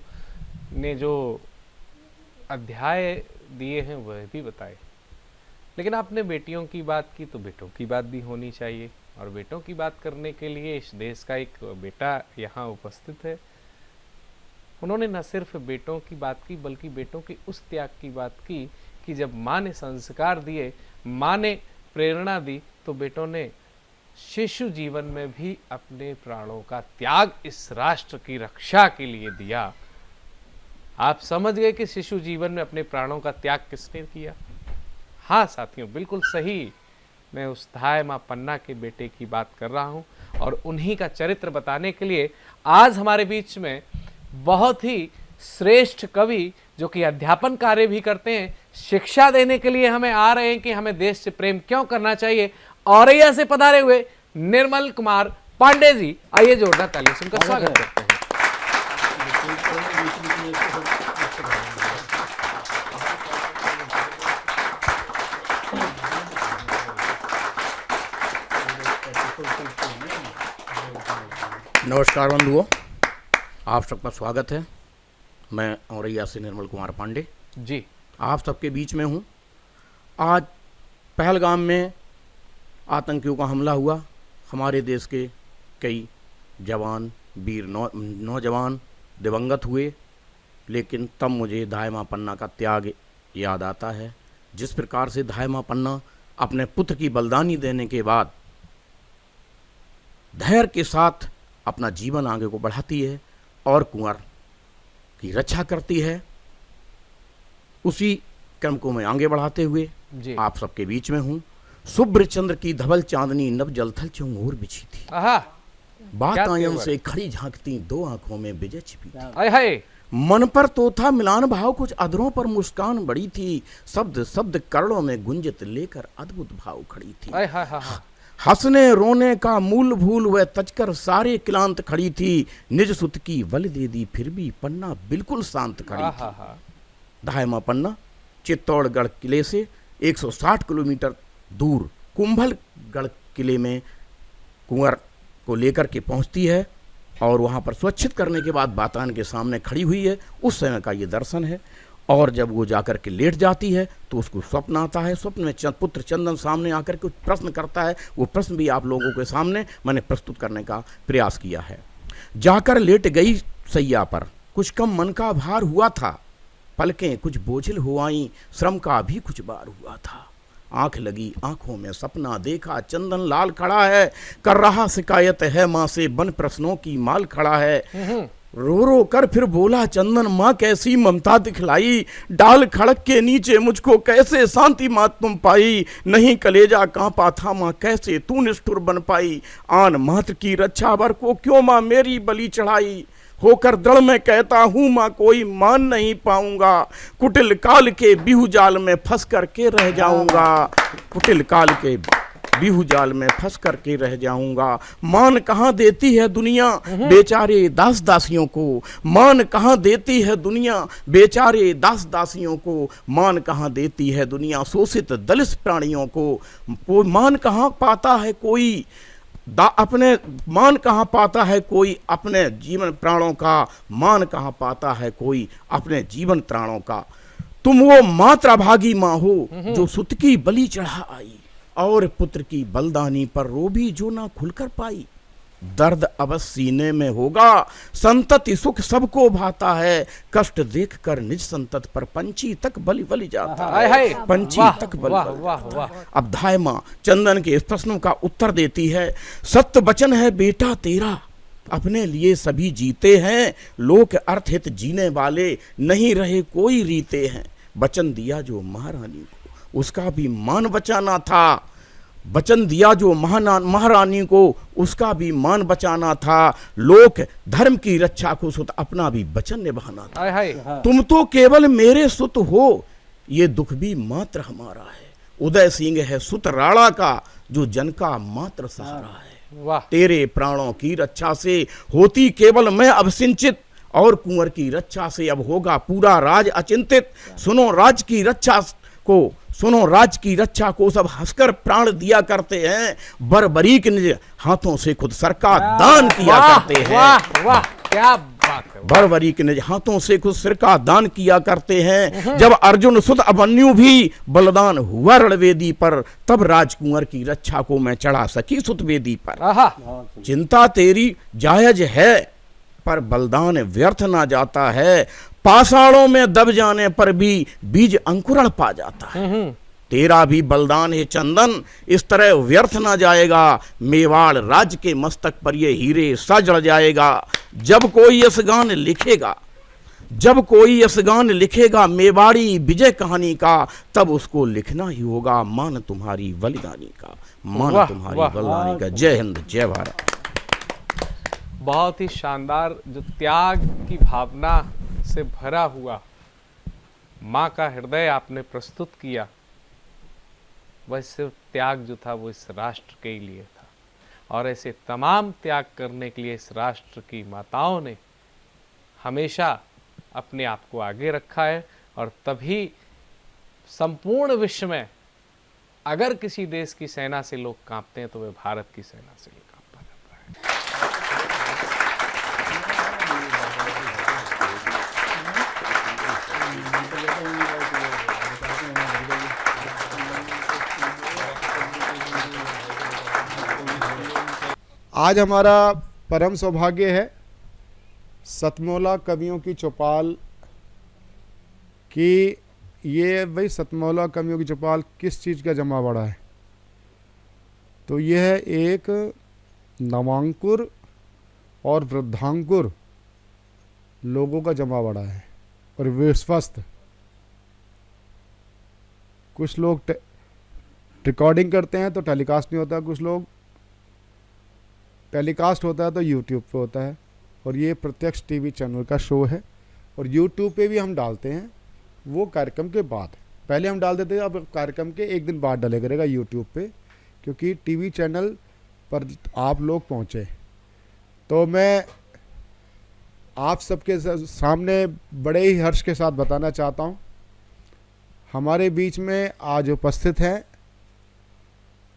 S9: ने जो अध्याय दिए हैं वह भी बताए। लेकिन आपने बेटियों की बात की तो बेटों की बात भी होनी चाहिए, और बेटों की बात करने के लिए इस देश का एक बेटा यहाँ उपस्थित है। उन्होंने न सिर्फ बेटों की बात की बल्कि बेटों के उस त्याग की बात की कि जब माँ ने संस्कार दिए, माँ ने प्रेरणा दी, तो बेटों ने शिशु जीवन में भी अपने प्राणों का त्याग इस राष्ट्र की रक्षा के लिए दिया। आप समझ गए कि शिशु जीवन में अपने प्राणों का त्याग किसने किया? हाँ साथियों, बिल्कुल सही। मैं उस धाय माँ पन्ना के बेटे की बात कर रहा हूँ, और उन्हीं का चरित्र बताने के लिए आज हमारे बीच में बहुत ही श्रेष्ठ कवि, जो कि अध्यापन कार्य भी करते हैं, शिक्षा देने के लिए हमें आ रहे हैं कि हमें देश से प्रेम क्यों करना चाहिए, औरैया से पधारे हुए निर्मल कुमार पांडे जी। आइए जोरदार तालियों से उनका स्वागत करते हैं।
S12: नमस्कार बंधुओं, आप सबका स्वागत है। मैं औरैया से निर्मल कुमार पांडे
S9: जी
S12: आप सबके बीच में हूँ। आज पहलगाम में आतंकियों का हमला हुआ, हमारे देश के कई जवान वीर नौजवान दिवंगत हुए, लेकिन तब मुझे धाय माँ पन्ना का त्याग याद आता है। जिस प्रकार से धाय माँ पन्ना अपने पुत्र की बलिदानी देने के बाद धैर्य के साथ अपना जीवन आगे को बढ़ाती है और कुंवर की रक्षा करती है, उसी क्रम को मैं आगे बढ़ाते हुए आप सबके बीच में हूँ। शुभ्र चंद्र की धवल चांदनी नभ जलथल चौंगोर बिछी थी, बात आयन से खड़ी झांकती दो आंखों में विजय छिपी थी। मन पर तो था मिलान भाव, कुछ अधरों पर मुस्कान बड़ी थी, शब्द शब्द करणों में गुंजित लेकर अद्भुत भाव खड़ी थी। हंसने रोने का मूल भूल वह तजकर सारे क्लांत खड़ी थी, निज सुत की बल दे दी फिर भी पन्ना बिल्कुल शांत खड़ी थी। दाहिमा पन्ना चित्तौड़गढ़ किले से 160 किलोमीटर दूर कुंभलगढ़ किले में कुंवर को लेकर के पहुंचती है और वहां पर सुरक्षित करने के बाद बातान के सामने खड़ी हुई है। उस समय का ये दर्शन है। और जब वो जाकर के लेट जाती है तो उसको स्वप्न आता है। स्वप्न में पुत्र चंदन सामने आकर के कुछ प्रश्न करता है। वो प्रश्न भी आप लोगों के सामने मैंने प्रस्तुत करने का प्रयास किया है। जाकर लेट गई सैया पर, कुछ कम मन का भार हुआ था, पलकें कुछ बोझिल हुआई, श्रम का भी कुछ बार हुआ था। आंख लगी आंखों में सपना देखा, चंदन लाल खड़ा है, कर रहा शिकायत है माँ से, बन प्रश्नों की माल खड़ा है। रो रो कर फिर बोला चंदन, माँ कैसी ममता दिखलाई, डाल खड़क के नीचे मुझको कैसे शांति माँ तुम पाई, नहीं कलेजा कांपा था माँ कैसे तू निष्ठुर बन पाई, आन मात्र की रक्षा बर को क्यों माँ मेरी बलि चढ़ाई, होकर दृढ़ मैं कहता हूँ माँ कोई मान नहीं पाऊंगा, कुटिल काल के बिहू जाल में फंस करके रह जाऊंगा, कुटिल काल के बिहू जाल में फंस करके रह जाऊंगा। मान कहाँ देती है दुनिया बेचारे दास दासियों को, मान कहाँ देती है दुनिया बेचारे दास दासियों को, मान कहाँ देती है दुनिया शोषित दलित प्राणियों को, मान कहाँ पाता है कोई अपने मान कहाँ पाता है कोई अपने जीवन प्राणों का, मान कहाँ पाता है कोई अपने जीवन प्राणों का। तुम वो मात्र अभागी माँ हो जो सुत की बलि चढ़ा आई, और पुत्र की बलिदानी पर रो भी जो ना खुलकर पाई। दर्द अवश्य सीने में होगा, संतति सुख सबको भाता है, कष्ट देखकर निज संतत पर पंछी तक बलि बलि जाता है, पंछी तक बलि। अब धायमा चंदन के इस प्रश्नों का उत्तर देती है। सत्य वचन है बेटा तेरा, अपने लिए सभी जीते हैं, लोक अर्थ हित जीने वाले नहीं रहे कोई रीते हैं। वचन दिया जो महारानी को उसका भी मान बचाना था, वचन दिया जो महारानी को उसका भी मान बचाना था, लोक धर्म की रक्षा को सुत अपना भी वचन निभाना था। तुम तो केवल मेरे सुत हो, ये दुख भी मात्र हमारा है। उदय सिंह है सुत राणा का जो जन का मात्र सहारा है। तेरे प्राणों की रक्षा से होती केवल मैं अब सिंचित, और कुंवर की रक्षा से अब होगा पूरा राज अचिंतित। सुनो राज की रक्षा को, सुनो राज की रक्षा को सब हंसकर प्राण दिया करते हैं, बरबरीक निज हाथों से खुद सर का दान किया करते हैं।
S9: वाह वाह क्या बात है।
S12: बरबरीक निज हाथों से खुद सिर का दान किया करते हैं। जब अर्जुन सुत अभिमन्यु भी बलिदान हुआ रणवेदी पर, तब राजकुंवर की रक्षा को मैं चढ़ा सकी सुत वेदी पर। चिंता तेरी जायज है पर बलिदान व्यर्थ ना जाता है, पाषाणों में दब जाने पर भी बीज अंकुरण पा जाता है। तेरा भी बलिदान है चंदन इस तरह व्यर्थ ना जाएगा, मेवाड़ राज्य के मस्तक पर ये हीरे सा जड़ जाएगा। जब कोई यश गान लिखेगा, जब कोई यश गान लिखेगा मेवाड़ी विजय कहानी का, तब उसको लिखना ही होगा मान तुम्हारी बलिदानी का, मान तुम्हारी बलिदानी का। जय हिंद जय भारत।
S9: बहुत ही शानदार, जो त्याग की भावना से भरा हुआ माँ का हृदय आपने प्रस्तुत किया, वह सिर्फ त्याग जो था वो इस राष्ट्र के लिए था, और ऐसे तमाम त्याग करने के लिए इस राष्ट्र की माताओं ने हमेशा अपने आप को आगे रखा है। और तभी संपूर्ण विश्व में अगर किसी देश की सेना से लोग कांपते हैं तो वे भारत की सेना से ही कांपा जाता है।
S1: आज हमारा परम सौभाग्य है सतमौला कवियों की चौपाल की। ये भाई सतमौला कवियों की चौपाल किस चीज़ का जमा बड़ा है? तो यह एक नवांकुर और वृद्धांकुर लोगों का जमा बड़ा है और विश्वस्त। कुछ लोग रिकॉर्डिंग करते हैं तो टेलीकास्ट नहीं होता, कुछ लोग टेलीकास्ट होता है तो यूट्यूब पे होता है, और ये प्रत्यक्ष टीवी चैनल का शो है। और यूट्यूब पे भी हम डालते हैं वो कार्यक्रम के बाद, पहले हम डाल देते हैं, अब कार्यक्रम के एक दिन बाद डाले करेगा यूट्यूब पे। क्योंकि टीवी चैनल पर आप लोग पहुँचे। तो मैं आप सबके सामने बड़े ही हर्ष के साथ बताना चाहता हूँ, हमारे बीच में आज उपस्थित हैं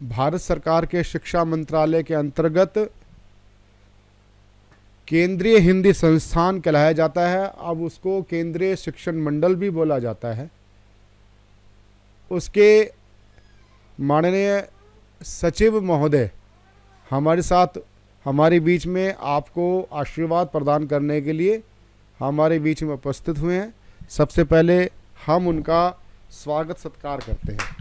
S1: भारत सरकार के शिक्षा मंत्रालय के अंतर्गत केंद्रीय हिंदी संस्थान कहलाया जाता है, अब उसको केंद्रीय शिक्षण मंडल भी बोला जाता है, उसके माननीय सचिव महोदय हमारे साथ हमारे बीच में आपको आशीर्वाद प्रदान करने के लिए हमारे बीच में उपस्थित हुए हैं। सबसे पहले हम उनका स्वागत सत्कार करते हैं।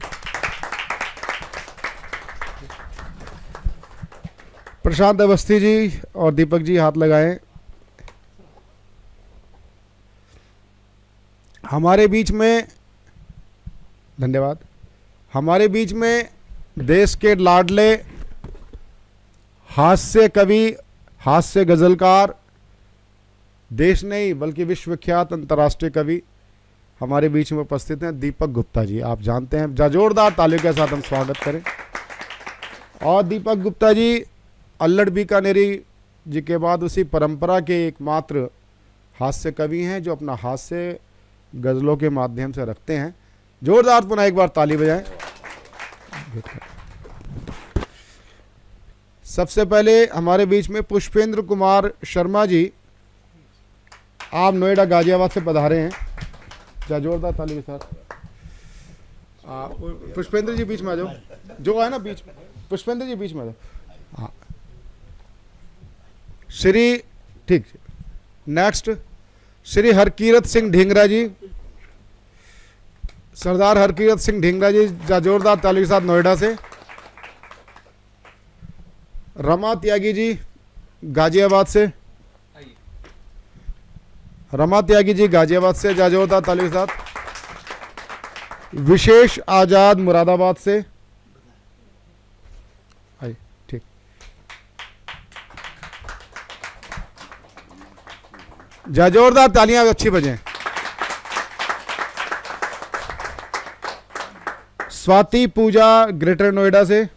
S1: प्रशांत अवस्थी जी और दीपक जी हाथ लगाएं। हमारे बीच में, धन्यवाद, हमारे बीच में देश के लाडले हास्य कवि, हास्य गजलकार, देश नहीं बल्कि विश्वविख्यात अंतर्राष्ट्रीय कवि हमारे बीच में उपस्थित हैं दीपक गुप्ता जी। आप जानते हैं, जोरदार तालियों के साथ हम स्वागत करें। और दीपक गुप्ता जी अल्लड़ बीकानेरी जी के बाद उसी परंपरा के एकमात्र हास्य कवि हैं जो अपना हास्य गज़लों के माध्यम से रखते हैं। जोरदार पुनः एक बार ताली बजाएं। सबसे पहले हमारे बीच में पुष्पेंद्र कुमार शर्मा जी, आप नोएडा गाजियाबाद से पधारे हैं। जोरदार ताली के साथ पुष्पेंद्र जी बीच में आ जाओ, जो है ना बीच में, पुष्पेंद्र जी बीच में आ जाओ। हाँ श्री, ठीक, नेक्स्ट श्री हरकीरत सिंह ढींगरा जी, सरदार हरकीरत सिंह ढींगरा जी, जोरदार ताली के साथ नोएडा से। रमा त्यागी जी गाजियाबाद से, रमा त्यागी जी गाजियाबाद से, जोरदार ताली के साथ। विशेष आजाद मुरादाबाद से, आइए, ठीक। जोरदार तालियां अच्छी बजें। स्वाति पूजा ग्रेटर नोएडा से,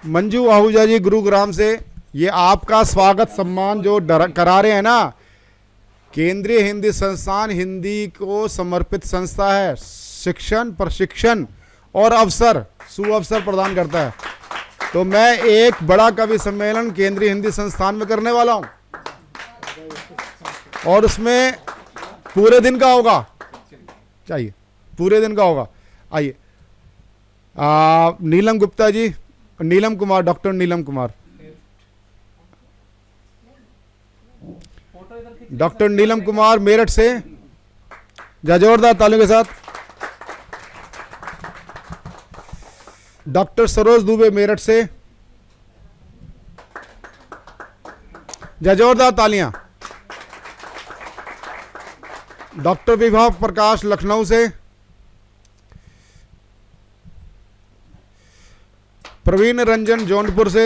S1: मंजू आहूजा जी गुरुग्राम से। ये आपका स्वागत सम्मान जो करा रहे हैं ना, केंद्रीय हिंदी संस्थान हिंदी को समर्पित संस्था है, शिक्षण, प्रशिक्षण और अवसर, सुअवसर प्रदान करता है। तो मैं एक बड़ा कवि सम्मेलन केंद्रीय हिंदी संस्थान में करने वाला हूं और उसमें पूरे दिन का होगा, चाहिए पूरे दिन का होगा। आइए, नीलम गुप्ता जी, नीलम कुमार, डॉक्टर नीलम कुमार, डॉक्टर नीलम कुमार मेरठ से, जोरदार तालियों के साथ। डॉक्टर सरोज दुबे मेरठ से, जोरदार तालियां। डॉक्टर विभा प्रकाश लखनऊ से, प्रवीण रंजन जौनपुर से,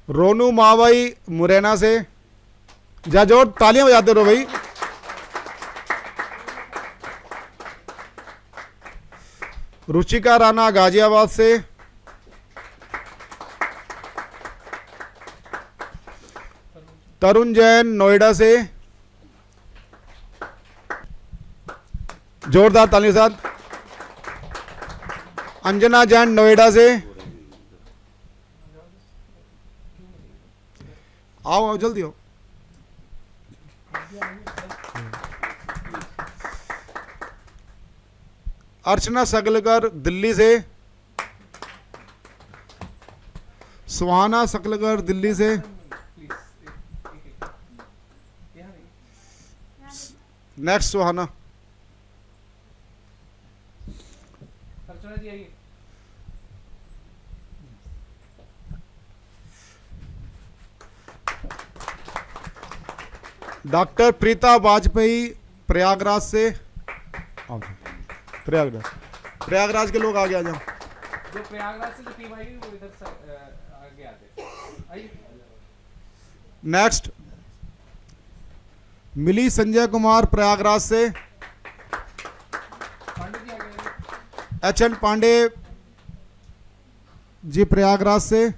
S1: रोनू मावई मुरैना से, जोर तालियां बजाते रहो भाई। रुचिका राणा गाजियाबाद से, तरुण जैन नोएडा से, जोरदार तालियों के साथ। अंजना जैन नोएडा से, आओ जल्दी हो। अर्चना सकलकर दिल्ली से, सुहाना सकलकर दिल्ली से, नेक्स्ट सुहाना। डॉक्टर प्रीता वाजपेयी प्रयागराज से, प्रयागराज के लोग आगे आ जाओ।
S9: जो प्रयागराज से जो टीम आई वो इधर से आगे आते आइए।
S1: नेक्स्ट मिली संजय कुमार प्रयागराज से, HN पांडे जी प्रयागराज से,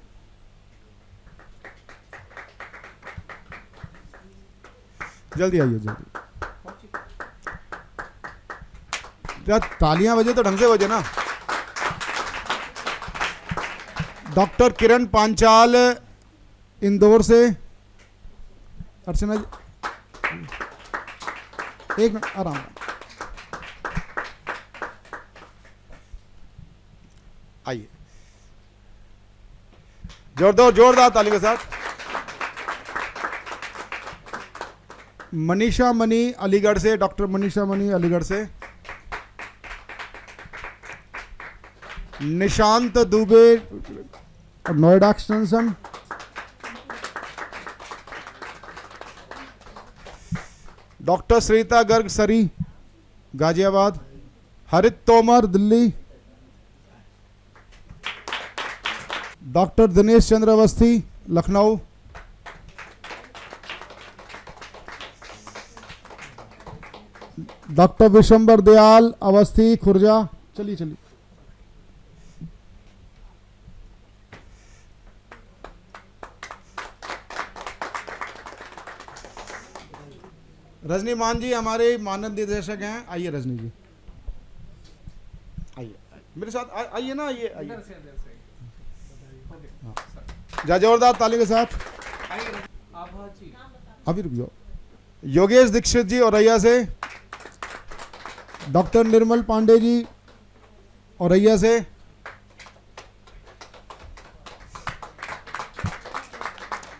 S1: जल्दी आइए जल्दी। क्या तालियां बजे तो ढंग से बजे ना। डॉक्टर किरण पांचाल इंदौर से, अर्चना जी एक मिनट आराम। आइए जोरदार ताली के साथ। मनीषा मनी अलीगढ़ से, डॉक्टर मनीषा मनी अलीगढ़ से। निशांत दुबे नोएडा एक्सटेंशन। डॉक्टर श्रीता गर्ग सरी गाजियाबाद। हरित तोमर दिल्ली। डॉक्टर दिनेश चंद्र अवस्थी लखनऊ। डॉक्टर विशंबर दयाल अवस्थी खुर्जा। चलिए रजनी मान जी हमारे मानद निर्देशक हैं। आइए रजनी जी, आइए मेरे साथ आइए ना, आइए जा जोरदार ताली के साथ। अभी रुक जाओ। योगेश दीक्षित जी औरैया से। डॉक्टर निर्मल पांडे जी औरैया से।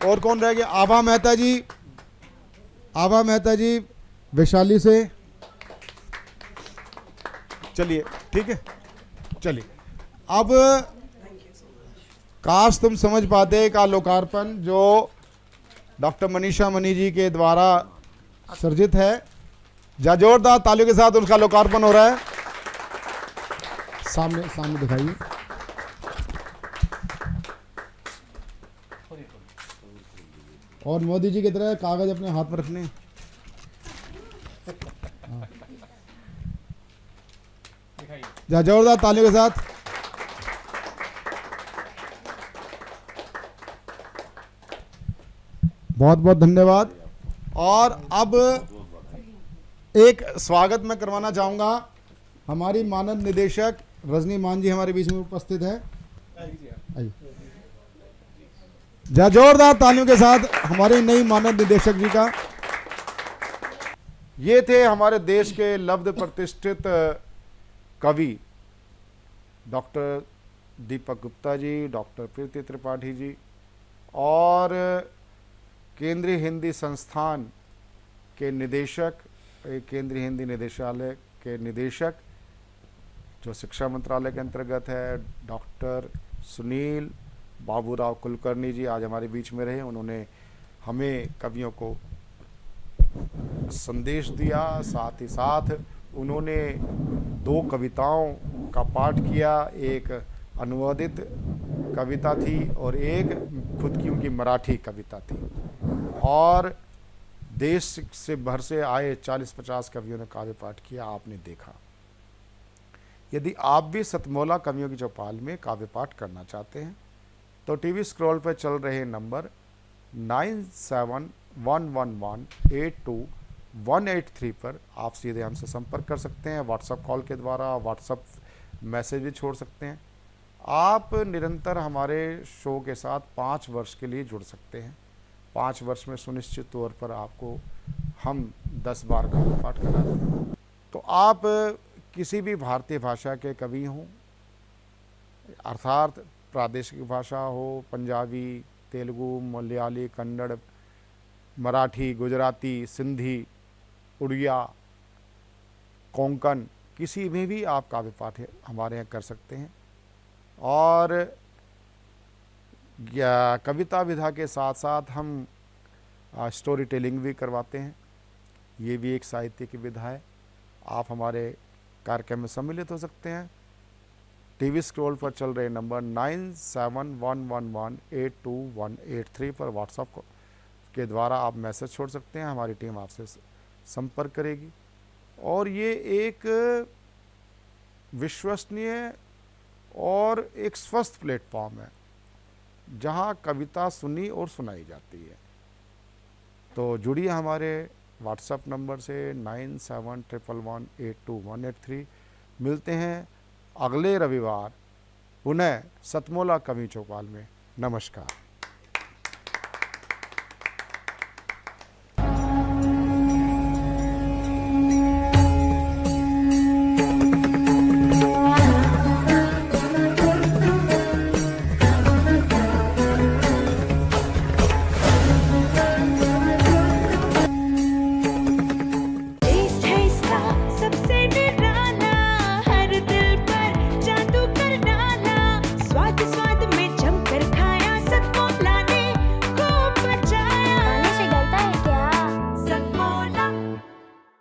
S1: और कौन रह गया? आभा मेहता जी वैशाली से। चलिए ठीक है, चलिए अब काश तुम समझ पाते का लोकार्पण जो डॉक्टर मनीषा मनी जी के द्वारा सर्जित है। जोरदार तालियों के साथ उनका लोकार्पण हो रहा है। सामने दिखाइए। और मोदी जी की तरह कागज अपने हाथ में रखने। जोरदार तालियों के साथ। बहुत बहुत धन्यवाद। और अब एक स्वागत मैं करवाना चाहूंगा। हमारी मानद निदेशक रजनी मान जी हमारे बीच में उपस्थित है। आइए जोरदार तालियों के साथ हमारे नई मानद निदेशक जी का। ये थे हमारे देश के लब्ध प्रतिष्ठित कवि डॉक्टर दीपक गुप्ता जी, डॉक्टर प्रीति त्रिपाठी जी और केंद्रीय हिंदी संस्थान के निदेशक, केंद्रीय हिंदी निदेशालय के निदेशक जो शिक्षा मंत्रालय के अंतर्गत है, डॉक्टर सुनील बाबूराव कुलकर्णी जी आज हमारे बीच में रहे। उन्होंने हमें कवियों को संदेश दिया, साथ ही साथ उन्होंने 2 कविताओं का पाठ किया। एक अनुवादित कविता थी और एक खुद की उनकी मराठी कविता थी। और देश से भर से आए 40-50 कवियों ने काव्य पाठ किया, आपने देखा। यदि आप भी सतमौला कवियों की चौपाल में काव्य पाठ करना चाहते हैं तो टीवी स्क्रॉल पर चल रहे नंबर 9711182183 पर आप सीधे हमसे संपर्क कर सकते हैं। व्हाट्सएप कॉल के द्वारा, व्हाट्सएप मैसेज भी छोड़ सकते हैं। आप निरंतर हमारे शो के साथ 5 वर्ष के लिए जुड़ सकते हैं। 5 वर्ष में सुनिश्चित तौर पर आपको हम 10 बार का पाठ कराते हैं। तो आप किसी भी भारतीय भाषा के कवि हों, अर्थात प्रादेशिक भाषा हो, पंजाबी, तेलुगु, मलयाली, कन्नड़, मराठी, गुजराती, सिंधी, उड़िया, कोंकण, किसी में भी आप काव्य पाठ हमारे यहाँ कर सकते हैं। और कविता विधा के साथ साथ हम स्टोरी टेलिंग भी करवाते हैं। ये भी एक साहित्य की विधा है। आप हमारे कार्यक्रम में सम्मिलित हो सकते हैं। टीवी स्क्रॉल पर चल रहे नंबर 9711182183 पर व्हाट्सएप के द्वारा आप मैसेज छोड़ सकते हैं। हमारी टीम आपसे संपर्क करेगी। और ये एक विश्वसनीय और एक स्वस्थ प्लेटफॉर्म है जहां कविता सुनी और सुनाई जाती है। तो जुड़िए हमारे व्हाट्सएप नंबर से 9711182183। मिलते हैं अगले रविवार पुनः सतमोला कवि चौपाल में। नमस्कार।